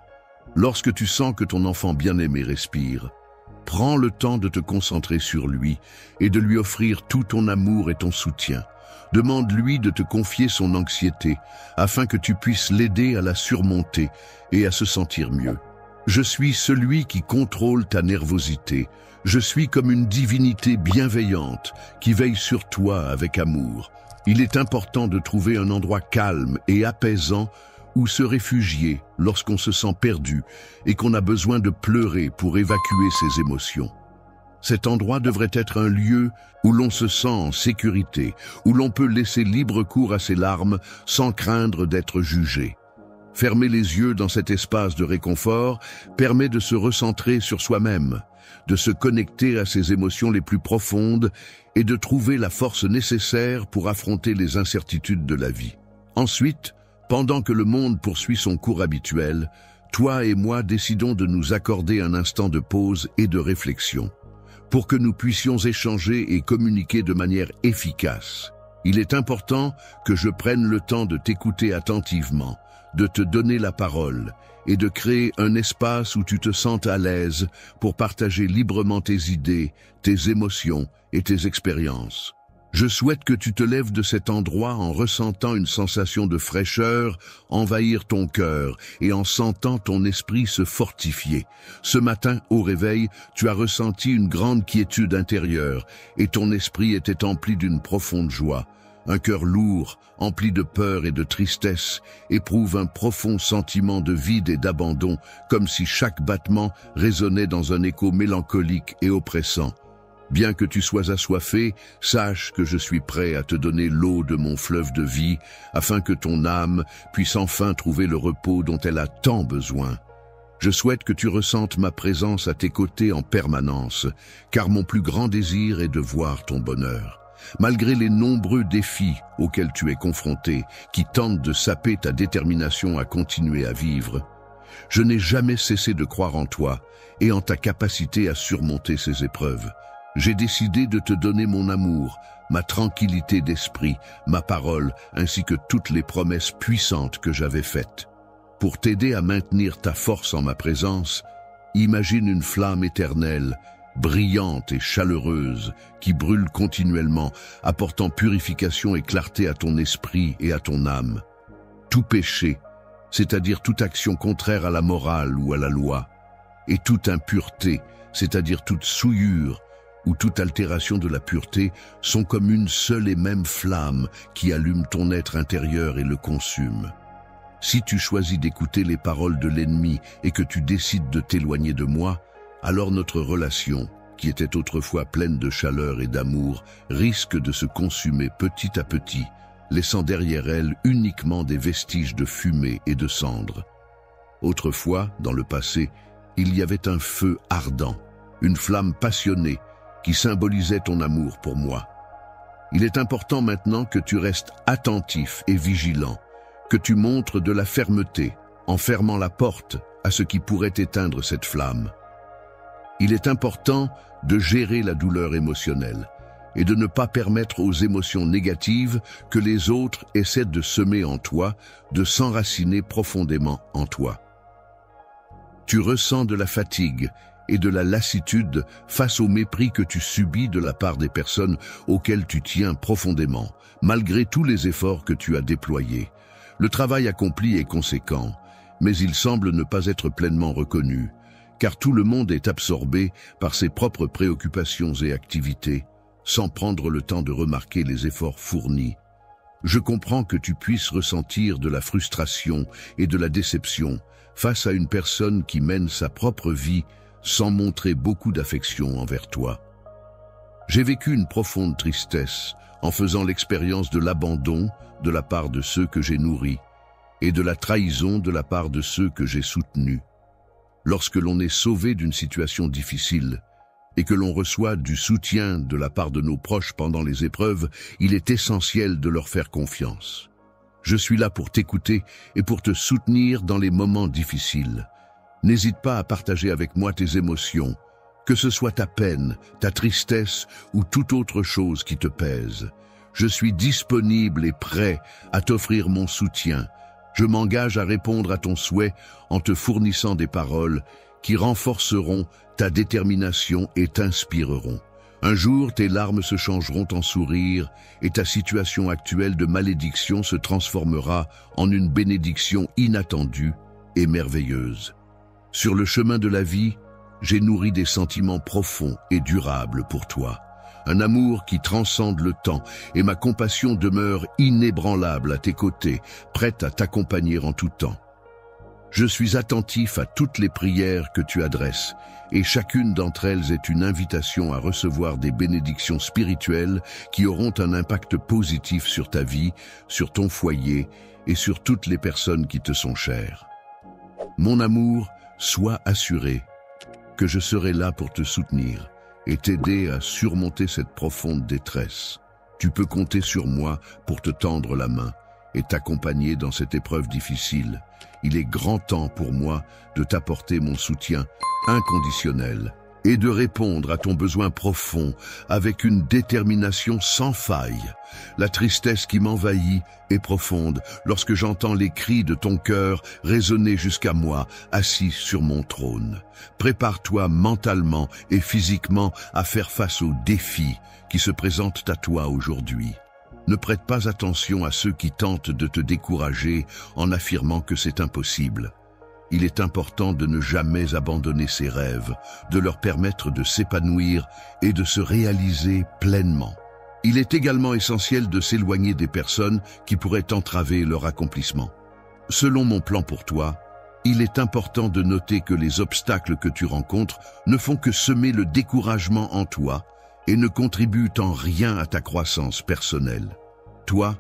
Lorsque tu sens que ton enfant bien-aimé respire, prends le temps de te concentrer sur lui et de lui offrir tout ton amour et ton soutien. Demande-lui de te confier son anxiété afin que tu puisses l'aider à la surmonter et à se sentir mieux. Je suis celui qui contrôle ta nervosité. Je suis comme une divinité bienveillante qui veille sur toi avec amour. Il est important de trouver un endroit calme et apaisant où se réfugier lorsqu'on se sent perdu et qu'on a besoin de pleurer pour évacuer ses émotions. Cet endroit devrait être un lieu où l'on se sent en sécurité, où l'on peut laisser libre cours à ses larmes sans craindre d'être jugé. Fermer les yeux dans cet espace de réconfort permet de se recentrer sur soi-même, de se connecter à ses émotions les plus profondes et de trouver la force nécessaire pour affronter les incertitudes de la vie. Ensuite, pendant que le monde poursuit son cours habituel, toi et moi décidons de nous accorder un instant de pause et de réflexion. pour que nous puissions échanger et communiquer de manière efficace. Il est important que je prenne le temps de t'écouter attentivement, de te donner la parole et de créer un espace où tu te sentes à l'aise pour partager librement tes idées, tes émotions et tes expériences. Je souhaite que tu te lèves de cet endroit en ressentant une sensation de fraîcheur envahir ton cœur et en sentant ton esprit se fortifier. Ce matin, au réveil, tu as ressenti une grande quiétude intérieure et ton esprit était empli d'une profonde joie. Un cœur lourd, empli de peur et de tristesse, éprouve un profond sentiment de vide et d'abandon, comme si chaque battement résonnait dans un écho mélancolique et oppressant. Bien que tu sois assoiffé, sache que je suis prêt à te donner l'eau de mon fleuve de vie, afin que ton âme puisse enfin trouver le repos dont elle a tant besoin. Je souhaite que tu ressentes ma présence à tes côtés en permanence, car mon plus grand désir est de voir ton bonheur. Malgré les nombreux défis auxquels tu es confronté, qui tentent de saper ta détermination à continuer à vivre, je n'ai jamais cessé de croire en toi et en ta capacité à surmonter ces épreuves. J'ai décidé de te donner mon amour, ma tranquillité d'esprit, ma parole, ainsi que toutes les promesses puissantes que j'avais faites. Pour t'aider à maintenir ta force en ma présence, imagine une flamme éternelle, brillante et chaleureuse, qui brûle continuellement, apportant purification et clarté à ton esprit et à ton âme. Tout péché, c'est-à-dire toute action contraire à la morale ou à la loi, et toute impureté, c'est-à-dire toute souillure, ou toute altération de la pureté, sont comme une seule et même flamme qui allume ton être intérieur et le consume. Si tu choisis d'écouter les paroles de l'ennemi et que tu décides de t'éloigner de moi, alors notre relation, qui était autrefois pleine de chaleur et d'amour, risque de se consumer petit à petit, laissant derrière elle uniquement des vestiges de fumée et de cendres. Autrefois, dans le passé, il y avait un feu ardent, une flamme passionnée, qui symbolisait ton amour pour moi. Il est important maintenant que tu restes attentif et vigilant, que tu montres de la fermeté en fermant la porte à ce qui pourrait éteindre cette flamme. Il est important de gérer la douleur émotionnelle et de ne pas permettre aux émotions négatives que les autres essaient de semer en toi, de s'enraciner profondément en toi. Tu ressens de la fatigue et de la lassitude face au mépris que tu subis de la part des personnes auxquelles tu tiens profondément, malgré tous les efforts que tu as déployés. Le travail accompli est conséquent, mais il semble ne pas être pleinement reconnu, car tout le monde est absorbé par ses propres préoccupations et activités, sans prendre le temps de remarquer les efforts fournis. Je comprends que tu puisses ressentir de la frustration et de la déception face à une personne qui mène sa propre vie sans montrer beaucoup d'affection envers toi. J'ai vécu une profonde tristesse en faisant l'expérience de l'abandon de la part de ceux que j'ai nourris et de la trahison de la part de ceux que j'ai soutenus. Lorsque l'on est sauvé d'une situation difficile et que l'on reçoit du soutien de la part de nos proches pendant les épreuves, il est essentiel de leur faire confiance. Je suis là pour t'écouter et pour te soutenir dans les moments difficiles. N'hésite pas à partager avec moi tes émotions, que ce soit ta peine, ta tristesse ou toute autre chose qui te pèse. Je suis disponible et prêt à t'offrir mon soutien. Je m'engage à répondre à ton souhait en te fournissant des paroles qui renforceront ta détermination et t'inspireront. Un jour, tes larmes se changeront en sourires et ta situation actuelle de malédiction se transformera en une bénédiction inattendue et merveilleuse. Sur le chemin de la vie, j'ai nourri des sentiments profonds et durables pour toi, un amour qui transcende le temps, et ma compassion demeure inébranlable à tes côtés, prête à t'accompagner en tout temps. Je suis attentif à toutes les prières que tu adresses, et chacune d'entre elles est une invitation à recevoir des bénédictions spirituelles qui auront un impact positif sur ta vie, sur ton foyer et sur toutes les personnes qui te sont chères. Mon amour, sois assuré que je serai là pour te soutenir et t'aider à surmonter cette profonde détresse. Tu peux compter sur moi pour te tendre la main et t'accompagner dans cette épreuve difficile. Il est grand temps pour moi de t'apporter mon soutien inconditionnel et de répondre à ton besoin profond avec une détermination sans faille. La tristesse qui m'envahit est profonde lorsque j'entends les cris de ton cœur résonner jusqu'à moi, assis sur mon trône. Prépare-toi mentalement et physiquement à faire face aux défis qui se présentent à toi aujourd'hui. Ne prête pas attention à ceux qui tentent de te décourager en affirmant que c'est impossible. Il est important de ne jamais abandonner ses rêves, de leur permettre de s'épanouir et de se réaliser pleinement. Il est également essentiel de s'éloigner des personnes qui pourraient entraver leur accomplissement. Selon mon plan pour toi, il est important de noter que les obstacles que tu rencontres ne font que semer le découragement en toi et ne contribuent en rien à ta croissance personnelle. Toi,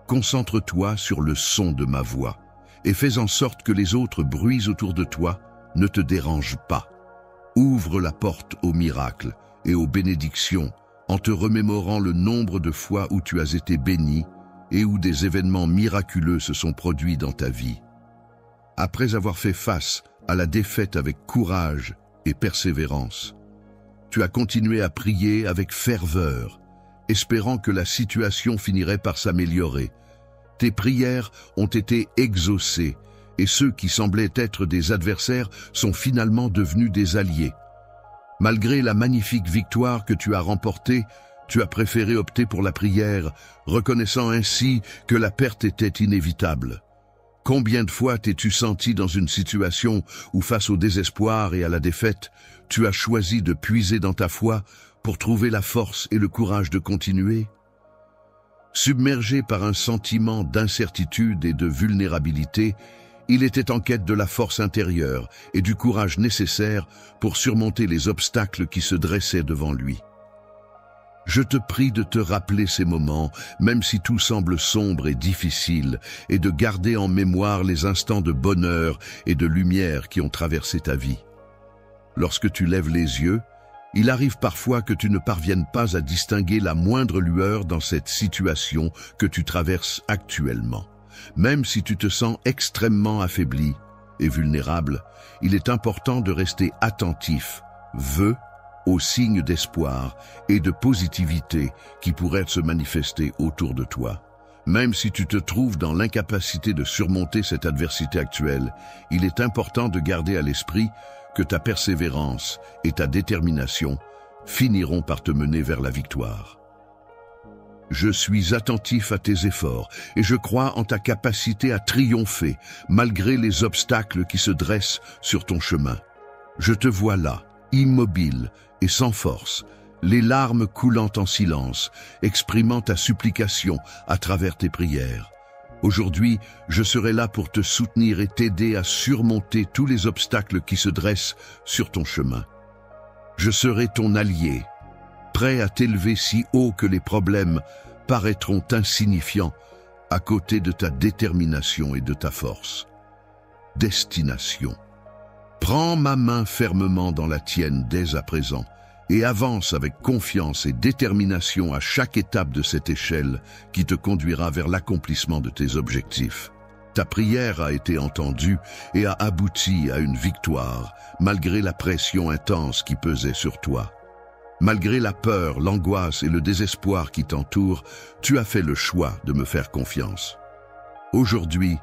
concentre-toi sur le son de ma voix et fais en sorte que les autres bruits autour de toi ne te dérangent pas. Ouvre la porte aux miracles et aux bénédictions en te remémorant le nombre de fois où tu as été béni et où des événements miraculeux se sont produits dans ta vie. Après avoir fait face à la défaite avec courage et persévérance, tu as continué à prier avec ferveur, espérant que la situation finirait par s'améliorer. Tes prières ont été exaucées et ceux qui semblaient être des adversaires sont finalement devenus des alliés. Malgré la magnifique victoire que tu as remportée, tu as préféré opter pour la prière, reconnaissant ainsi que la perte était inévitable. Combien de fois t'es-tu senti dans une situation où, face au désespoir et à la défaite, tu as choisi de puiser dans ta foi pour trouver la force et le courage de continuer? Submergé par un sentiment d'incertitude et de vulnérabilité, il était en quête de la force intérieure et du courage nécessaire pour surmonter les obstacles qui se dressaient devant lui. Je te prie de te rappeler ces moments, même si tout semble sombre et difficile, et de garder en mémoire les instants de bonheur et de lumière qui ont traversé ta vie. Lorsque tu lèves les yeux, il arrive parfois que tu ne parviennes pas à distinguer la moindre lueur dans cette situation que tu traverses actuellement. Même si tu te sens extrêmement affaibli et vulnérable, il est important de rester attentif, aux signes d'espoir et de positivité qui pourraient se manifester autour de toi. Même si tu te trouves dans l'incapacité de surmonter cette adversité actuelle, il est important de garder à l'esprit que ta persévérance et ta détermination finiront par te mener vers la victoire. Je suis attentif à tes efforts et je crois en ta capacité à triompher malgré les obstacles qui se dressent sur ton chemin. Je te vois là, immobile et sans force, les larmes coulant en silence, exprimant ta supplication à travers tes prières. Aujourd'hui, je serai là pour te soutenir et t'aider à surmonter tous les obstacles qui se dressent sur ton chemin. Je serai ton allié, prêt à t'élever si haut que les problèmes paraîtront insignifiants à côté de ta détermination et de ta force. Destination. Prends ma main fermement dans la tienne dès à présent et avance avec confiance et détermination à chaque étape de cette échelle qui te conduira vers l'accomplissement de tes objectifs. Ta prière a été entendue et a abouti à une victoire, malgré la pression intense qui pesait sur toi. Malgré la peur, l'angoisse et le désespoir qui t'entourent, tu as fait le choix de me faire confiance. Aujourd'hui,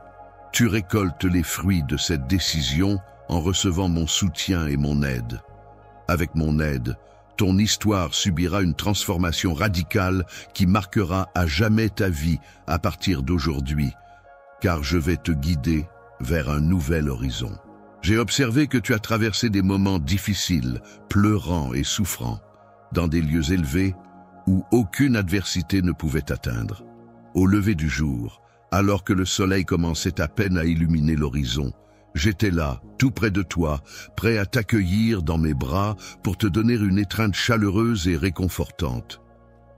tu récoltes les fruits de cette décision en recevant mon soutien et mon aide. Avec mon aide, ton histoire subira une transformation radicale qui marquera à jamais ta vie à partir d'aujourd'hui, car je vais te guider vers un nouvel horizon. J'ai observé que tu as traversé des moments difficiles, pleurants et souffrants, dans des lieux élevés où aucune adversité ne pouvait t'atteindre. Au lever du jour, alors que le soleil commençait à peine à illuminer l'horizon, j'étais là, tout près de toi, prêt à t'accueillir dans mes bras pour te donner une étreinte chaleureuse et réconfortante.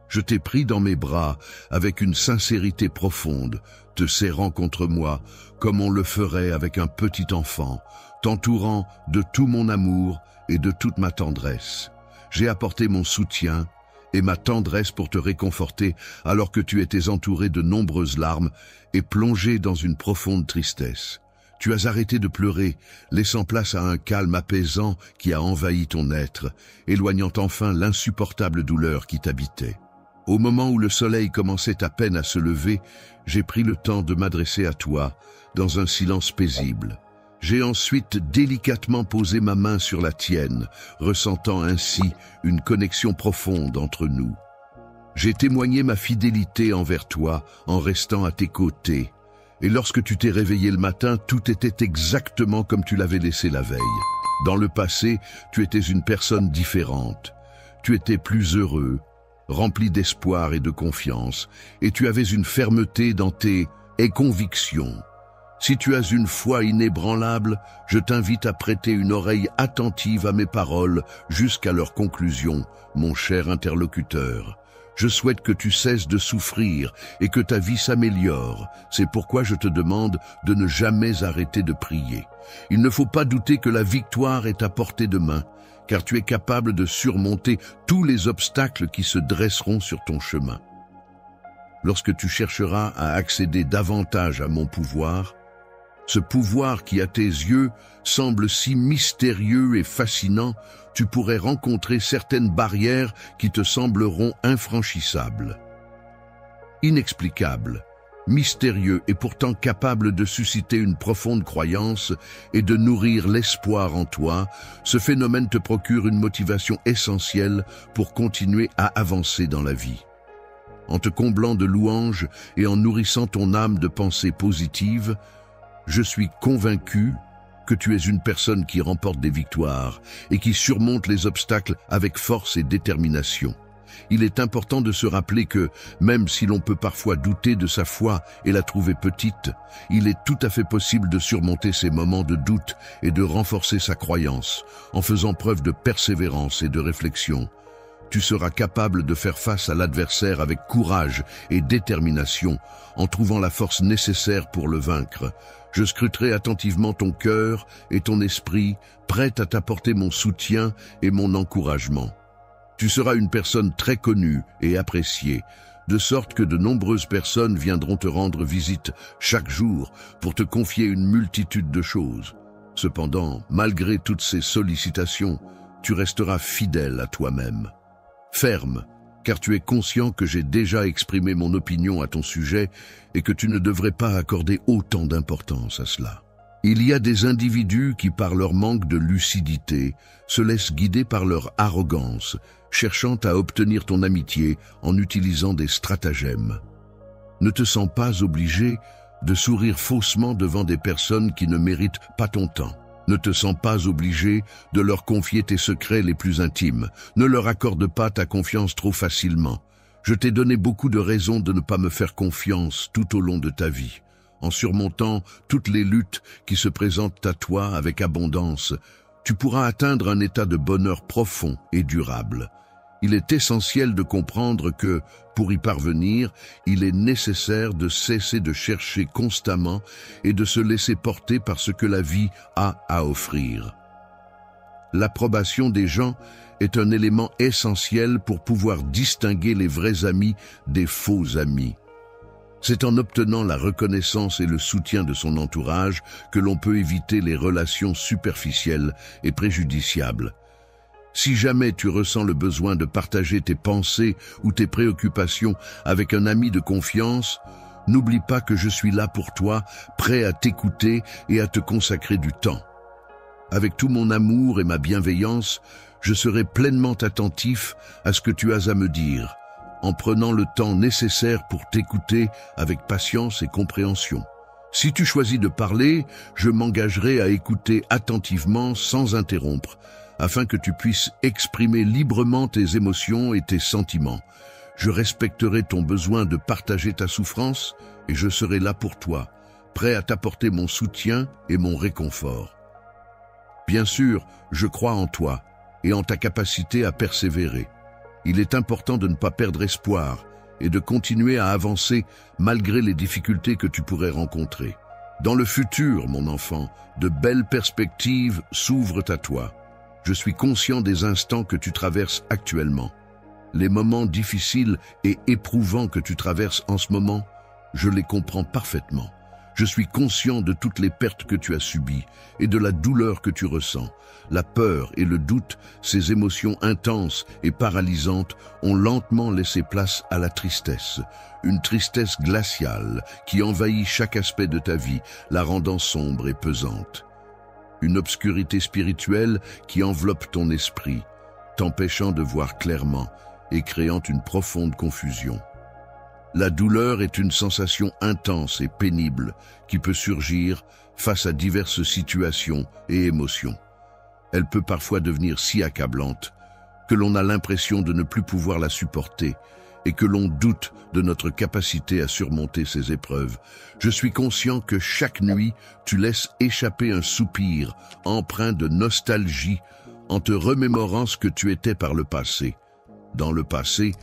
Je t'ai pris dans mes bras avec une sincérité profonde, te serrant contre moi comme on le ferait avec un petit enfant, t'entourant de tout mon amour et de toute ma tendresse. J'ai apporté mon soutien et ma tendresse pour te réconforter alors que tu étais entouré de nombreuses larmes et plongé dans une profonde tristesse. Tu as arrêté de pleurer, laissant place à un calme apaisant qui a envahi ton être, éloignant enfin l'insupportable douleur qui t'habitait. Au moment où le soleil commençait à peine à se lever, j'ai pris le temps de m'adresser à toi, dans un silence paisible. J'ai ensuite délicatement posé ma main sur la tienne, ressentant ainsi une connexion profonde entre nous. J'ai témoigné ma fidélité envers toi en restant à tes côtés. Et lorsque tu t'es réveillé le matin, tout était exactement comme tu l'avais laissé la veille. Dans le passé, tu étais une personne différente. Tu étais plus heureux, rempli d'espoir et de confiance, et tu avais une fermeté dans tes convictions. Si tu as une foi inébranlable, je t'invite à prêter une oreille attentive à mes paroles jusqu'à leur conclusion, mon cher interlocuteur. Je souhaite que tu cesses de souffrir et que ta vie s'améliore. C'est pourquoi je te demande de ne jamais arrêter de prier. Il ne faut pas douter que la victoire est à portée de main, car tu es capable de surmonter tous les obstacles qui se dresseront sur ton chemin. Lorsque tu chercheras à accéder davantage à mon pouvoir, ce pouvoir qui à tes yeux semble si mystérieux et fascinant, tu pourrais rencontrer certaines barrières qui te sembleront infranchissables. Inexplicables, mystérieux et pourtant capables de susciter une profonde croyance et de nourrir l'espoir en toi, ce phénomène te procure une motivation essentielle pour continuer à avancer dans la vie. En te comblant de louanges et en nourrissant ton âme de pensées positives, je suis convaincu que tu es une personne qui remporte des victoires et qui surmonte les obstacles avec force et détermination. Il est important de se rappeler que, même si l'on peut parfois douter de sa foi et la trouver petite, il est tout à fait possible de surmonter ces moments de doute et de renforcer sa croyance en faisant preuve de persévérance et de réflexion. Tu seras capable de faire face à l'adversaire avec courage et détermination en trouvant la force nécessaire pour le vaincre. Je scruterai attentivement ton cœur et ton esprit, prêt à t'apporter mon soutien et mon encouragement. Tu seras une personne très connue et appréciée, de sorte que de nombreuses personnes viendront te rendre visite chaque jour pour te confier une multitude de choses. Cependant, malgré toutes ces sollicitations, tu resteras fidèle à toi-même. Ferme, car tu es conscient que j'ai déjà exprimé mon opinion à ton sujet et que tu ne devrais pas accorder autant d'importance à cela. Il y a des individus qui, par leur manque de lucidité, se laissent guider par leur arrogance, cherchant à obtenir ton amitié en utilisant des stratagèmes. Ne te sens pas obligé de sourire faussement devant des personnes qui ne méritent pas ton temps. Ne te sens pas obligé de leur confier tes secrets les plus intimes. Ne leur accorde pas ta confiance trop facilement. Je t'ai donné beaucoup de raisons de ne pas me faire confiance tout au long de ta vie. En surmontant toutes les luttes qui se présentent à toi avec abondance, tu pourras atteindre un état de bonheur profond et durable. Il est essentiel de comprendre que, pour y parvenir, il est nécessaire de cesser de chercher constamment et de se laisser porter par ce que la vie a à offrir. L'approbation des gens est un élément essentiel pour pouvoir distinguer les vrais amis des faux amis. C'est en obtenant la reconnaissance et le soutien de son entourage que l'on peut éviter les relations superficielles et préjudiciables. Si jamais tu ressens le besoin de partager tes pensées ou tes préoccupations avec un ami de confiance, n'oublie pas que je suis là pour toi, prêt à t'écouter et à te consacrer du temps. Avec tout mon amour et ma bienveillance, je serai pleinement attentif à ce que tu as à me dire, en prenant le temps nécessaire pour t'écouter avec patience et compréhension. Si tu choisis de parler, je m'engagerai à écouter attentivement sans interrompre, afin que tu puisses exprimer librement tes émotions et tes sentiments. Je respecterai ton besoin de partager ta souffrance et je serai là pour toi, prêt à t'apporter mon soutien et mon réconfort. Bien sûr, je crois en toi et en ta capacité à persévérer. Il est important de ne pas perdre espoir et de continuer à avancer malgré les difficultés que tu pourrais rencontrer. Dans le futur, mon enfant, de belles perspectives s'ouvrent à toi. Je suis conscient des instants que tu traverses actuellement. Les moments difficiles et éprouvants que tu traverses en ce moment, je les comprends parfaitement. Je suis conscient de toutes les pertes que tu as subies et de la douleur que tu ressens. La peur et le doute, ces émotions intenses et paralysantes, ont lentement laissé place à la tristesse. Une tristesse glaciale qui envahit chaque aspect de ta vie, la rendant sombre et pesante. Une obscurité spirituelle qui enveloppe ton esprit, t'empêchant de voir clairement et créant une profonde confusion. La douleur est une sensation intense et pénible qui peut surgir face à diverses situations et émotions. Elle peut parfois devenir si accablante que l'on a l'impression de ne plus pouvoir la supporter et que l'on doute de notre capacité à surmonter ces épreuves. Je suis conscient que chaque nuit, tu laisses échapper un soupir empreint de nostalgie en te remémorant ce que tu étais par le passé. Dans le passé,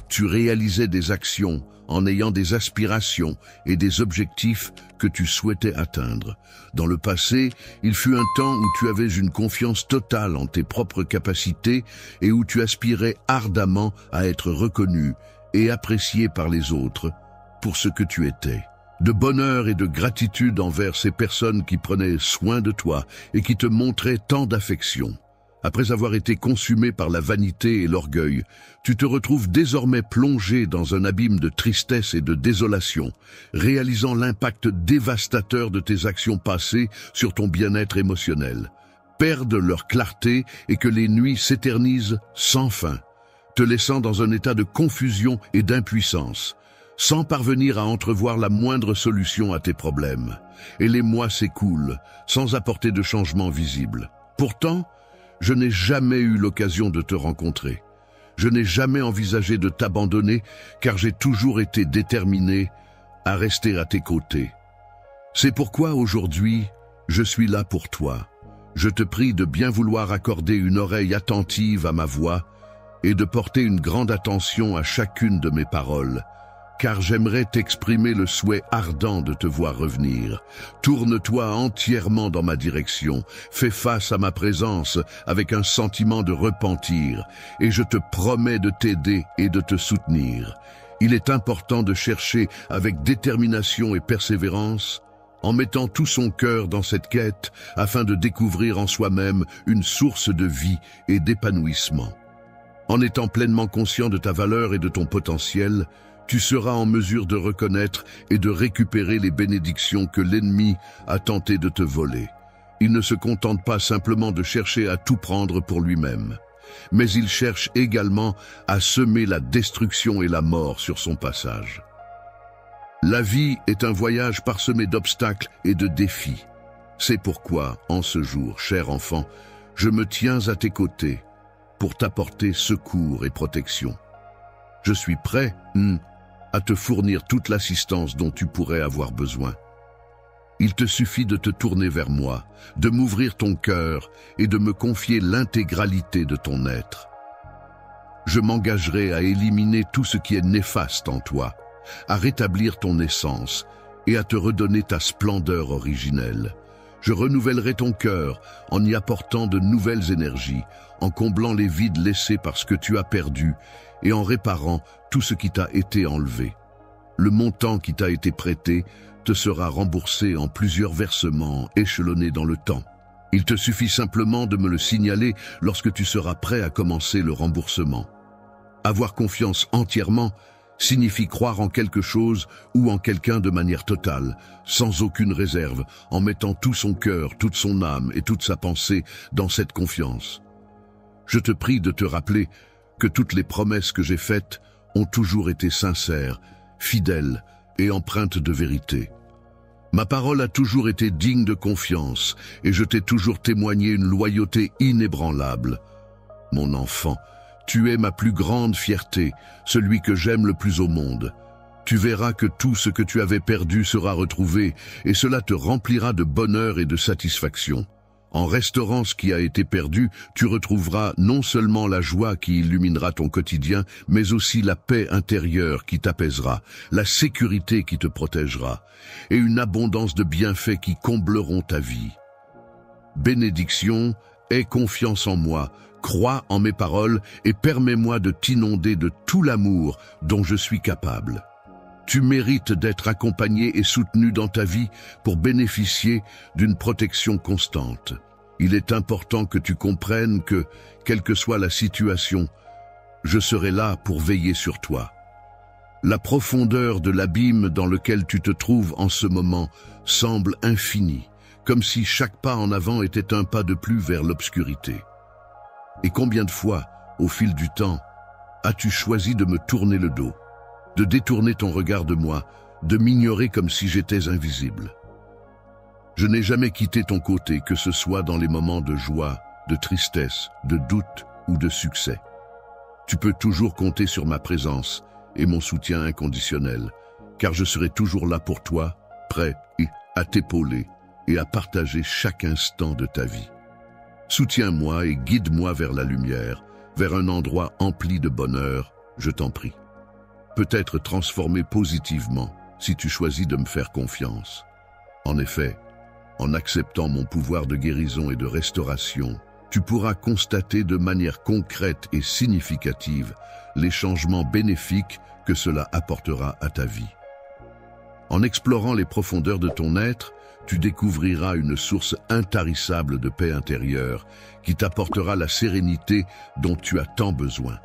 tu réalisais des actions en ayant des aspirations et des objectifs que tu souhaitais atteindre. Dans le passé, il fut un temps où tu avais une confiance totale en tes propres capacités et où tu aspirais ardemment à être reconnu et apprécié par les autres pour ce que tu étais. De bonheur et de gratitude envers ces personnes qui prenaient soin de toi et qui te montraient tant d'affection. Après avoir été consumé par la vanité et l'orgueil, tu te retrouves désormais plongé dans un abîme de tristesse et de désolation, réalisant l'impact dévastateur de tes actions passées sur ton bien-être émotionnel. Perdent leur clarté et que les nuits s'éternisent sans fin, te laissant dans un état de confusion et d'impuissance, sans parvenir à entrevoir la moindre solution à tes problèmes. Et les mois s'écoulent, sans apporter de changement visible. Pourtant, je n'ai jamais eu l'occasion de te rencontrer. Je n'ai jamais envisagé de t'abandonner car j'ai toujours été déterminé à rester à tes côtés. C'est pourquoi aujourd'hui, je suis là pour toi. Je te prie de bien vouloir accorder une oreille attentive à ma voix et de porter une grande attention à chacune de mes paroles, car j'aimerais t'exprimer le souhait ardent de te voir revenir. Tourne-toi entièrement dans ma direction, fais face à ma présence avec un sentiment de repentir, et je te promets de t'aider et de te soutenir. Il est important de chercher avec détermination et persévérance, en mettant tout son cœur dans cette quête, afin de découvrir en soi-même une source de vie et d'épanouissement. En étant pleinement conscient de ta valeur et de ton potentiel, tu seras en mesure de reconnaître et de récupérer les bénédictions que l'ennemi a tenté de te voler. Il ne se contente pas simplement de chercher à tout prendre pour lui-même, mais il cherche également à semer la destruction et la mort sur son passage. La vie est un voyage parsemé d'obstacles et de défis. C'est pourquoi, en ce jour, cher enfant, je me tiens à tes côtés pour t'apporter secours et protection. Je suis prêt à te fournir toute l'assistance dont tu pourrais avoir besoin. Il te suffit de te tourner vers moi, de m'ouvrir ton cœur et de me confier l'intégralité de ton être. Je m'engagerai à éliminer tout ce qui est néfaste en toi, à rétablir ton essence et à te redonner ta splendeur originelle. Je renouvellerai ton cœur en y apportant de nouvelles énergies, en comblant les vides laissés par ce que tu as perdu et en réparant tout ce qui t'a été enlevé. Le montant qui t'a été prêté te sera remboursé en plusieurs versements échelonnés dans le temps. Il te suffit simplement de me le signaler lorsque tu seras prêt à commencer le remboursement. Avoir confiance entièrement signifie croire en quelque chose ou en quelqu'un de manière totale, sans aucune réserve, en mettant tout son cœur, toute son âme et toute sa pensée dans cette confiance. Je te prie de te rappeler que toutes les promesses que j'ai faites ont toujours été sincères, fidèles et empreintes de vérité. Ma parole a toujours été digne de confiance et je t'ai toujours témoigné une loyauté inébranlable. Mon enfant, tu es ma plus grande fierté, celui que j'aime le plus au monde. Tu verras que tout ce que tu avais perdu sera retrouvé et cela te remplira de bonheur et de satisfaction. En restaurant ce qui a été perdu, tu retrouveras non seulement la joie qui illuminera ton quotidien, mais aussi la paix intérieure qui t'apaisera, la sécurité qui te protégera, et une abondance de bienfaits qui combleront ta vie. Bénédiction, aie confiance en moi, crois en mes paroles et permets-moi de t'inonder de tout l'amour dont je suis capable. Tu mérites d'être accompagné et soutenu dans ta vie pour bénéficier d'une protection constante. Il est important que tu comprennes que, quelle que soit la situation, je serai là pour veiller sur toi. La profondeur de l'abîme dans lequel tu te trouves en ce moment semble infinie, comme si chaque pas en avant était un pas de plus vers l'obscurité. Et combien de fois, au fil du temps, as-tu choisi de me tourner le dos, de détourner ton regard de moi, de m'ignorer comme si j'étais invisible? Je n'ai jamais quitté ton côté, que ce soit dans les moments de joie, de tristesse, de doute ou de succès. Tu peux toujours compter sur ma présence et mon soutien inconditionnel, car je serai toujours là pour toi, prêt à t'épauler et à partager chaque instant de ta vie. Soutiens-moi et guide-moi vers la lumière, vers un endroit empli de bonheur, je t'en prie. Peut-être transformé positivement si tu choisis de me faire confiance. En effet, en acceptant mon pouvoir de guérison et de restauration, tu pourras constater de manière concrète et significative les changements bénéfiques que cela apportera à ta vie. En explorant les profondeurs de ton être, tu découvriras une source intarissable de paix intérieure qui t'apportera la sérénité dont tu as tant besoin.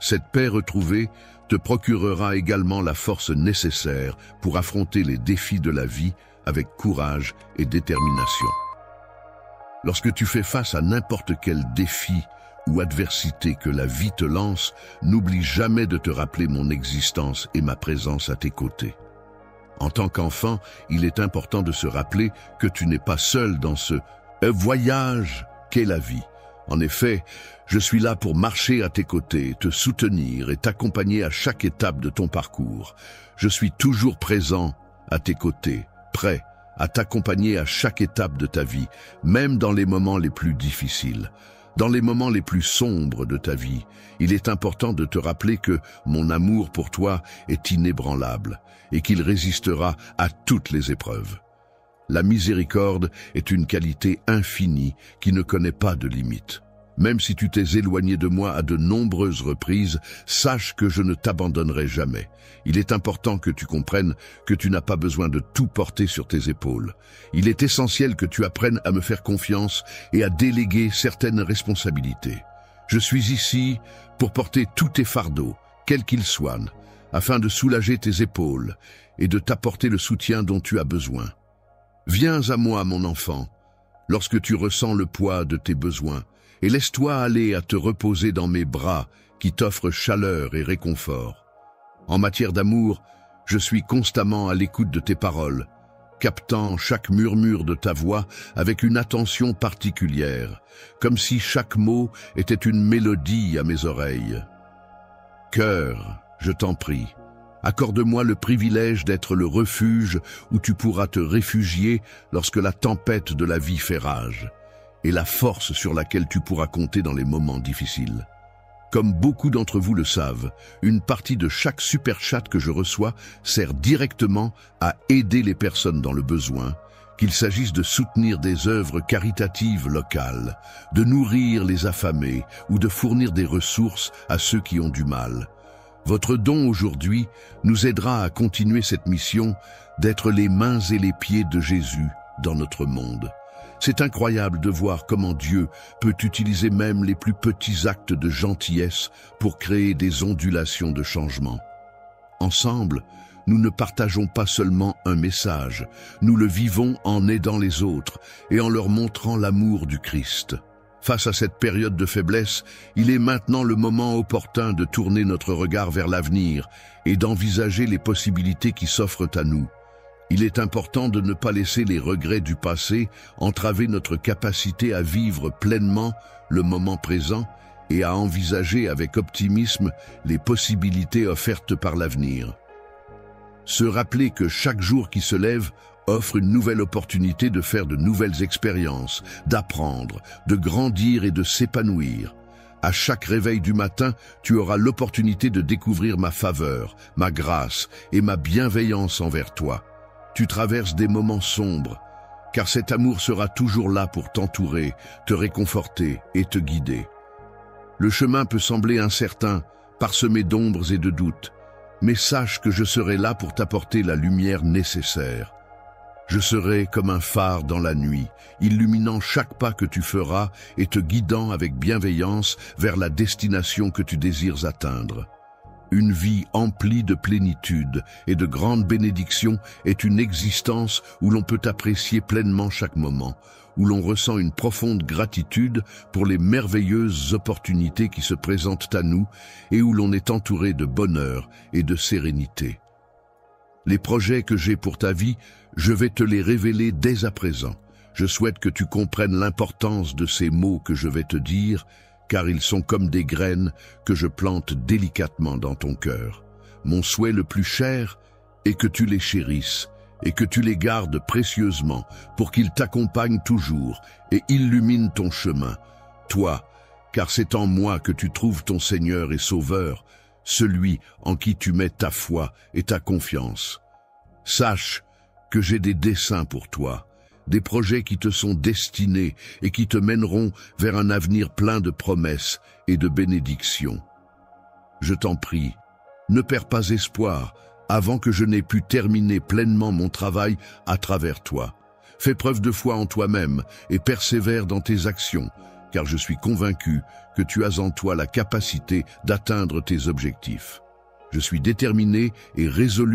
Cette paix retrouvée te procurera également la force nécessaire pour affronter les défis de la vie avec courage et détermination. Lorsque tu fais face à n'importe quel défi ou adversité que la vie te lance, n'oublie jamais de te rappeler mon existence et ma présence à tes côtés. En tant qu'enfant, il est important de se rappeler que tu n'es pas seul dans ce voyage qu'est la vie. En effet, je suis là pour marcher à tes côtés, te soutenir et t'accompagner à chaque étape de ton parcours. Je suis toujours présent à tes côtés, prêt à t'accompagner à chaque étape de ta vie, même dans les moments les plus difficiles. Dans les moments les plus sombres de ta vie, il est important de te rappeler que mon amour pour toi est inébranlable et qu'il résistera à toutes les épreuves. La miséricorde est une qualité infinie qui ne connaît pas de limite. Même si tu t'es éloigné de moi à de nombreuses reprises, sache que je ne t'abandonnerai jamais. Il est important que tu comprennes que tu n'as pas besoin de tout porter sur tes épaules. Il est essentiel que tu apprennes à me faire confiance et à déléguer certaines responsabilités. Je suis ici pour porter tous tes fardeaux, quels qu'ils soient, afin de soulager tes épaules et de t'apporter le soutien dont tu as besoin. Viens à moi, mon enfant, lorsque tu ressens le poids de tes besoins, et laisse-toi aller à te reposer dans mes bras qui t'offrent chaleur et réconfort. En matière d'amour, je suis constamment à l'écoute de tes paroles, captant chaque murmure de ta voix avec une attention particulière, comme si chaque mot était une mélodie à mes oreilles. Cœur, je t'en prie, accorde-moi le privilège d'être le refuge où tu pourras te réfugier lorsque la tempête de la vie fait rage, et la force sur laquelle tu pourras compter dans les moments difficiles. Comme beaucoup d'entre vous le savent, une partie de chaque super chat que je reçois sert directement à aider les personnes dans le besoin, qu'il s'agisse de soutenir des œuvres caritatives locales, de nourrir les affamés ou de fournir des ressources à ceux qui ont du mal. Votre don aujourd'hui nous aidera à continuer cette mission d'être les mains et les pieds de Jésus dans notre monde. C'est incroyable de voir comment Dieu peut utiliser même les plus petits actes de gentillesse pour créer des ondulations de changement. Ensemble, nous ne partageons pas seulement un message, nous le vivons en aidant les autres et en leur montrant l'amour du Christ. Face à cette période de faiblesse, il est maintenant le moment opportun de tourner notre regard vers l'avenir et d'envisager les possibilités qui s'offrent à nous. Il est important de ne pas laisser les regrets du passé entraver notre capacité à vivre pleinement le moment présent et à envisager avec optimisme les possibilités offertes par l'avenir. Se rappeler que chaque jour qui se lève offre une nouvelle opportunité de faire de nouvelles expériences, d'apprendre, de grandir et de s'épanouir. À chaque réveil du matin, tu auras l'opportunité de découvrir ma faveur, ma grâce et ma bienveillance envers toi. Tu traverses des moments sombres, car cet amour sera toujours là pour t'entourer, te réconforter et te guider. Le chemin peut sembler incertain, parsemé d'ombres et de doutes, Mais sache que je serai là pour t'apporter la lumière nécessaire. Je serai comme un phare dans la nuit, illuminant chaque pas que tu feras et te guidant avec bienveillance vers la destination que tu désires atteindre. Une vie emplie de plénitude et de grandes bénédictions est une existence où l'on peut apprécier pleinement chaque moment, où l'on ressent une profonde gratitude pour les merveilleuses opportunités qui se présentent à nous et où l'on est entouré de bonheur et de sérénité. Les projets que j'ai pour ta vie, je vais te les révéler dès à présent. Je souhaite que tu comprennes l'importance de ces mots que je vais te dire, car ils sont comme des graines que je plante délicatement dans ton cœur. Mon souhait le plus cher est que tu les chérisses et que tu les gardes précieusement pour qu'ils t'accompagnent toujours et illuminent ton chemin. Toi, car c'est en moi que tu trouves ton Seigneur et Sauveur, celui en qui tu mets ta foi et ta confiance. Sache que j'ai des desseins pour toi, des projets qui te sont destinés et qui te mèneront vers un avenir plein de promesses et de bénédictions. Je t'en prie, ne perds pas espoir avant que je n'ai pu terminer pleinement mon travail à travers toi. Fais preuve de foi en toi-même et persévère dans tes actions, car je suis convaincu que tu as en toi la capacité d'atteindre tes objectifs. Je suis déterminé et résolu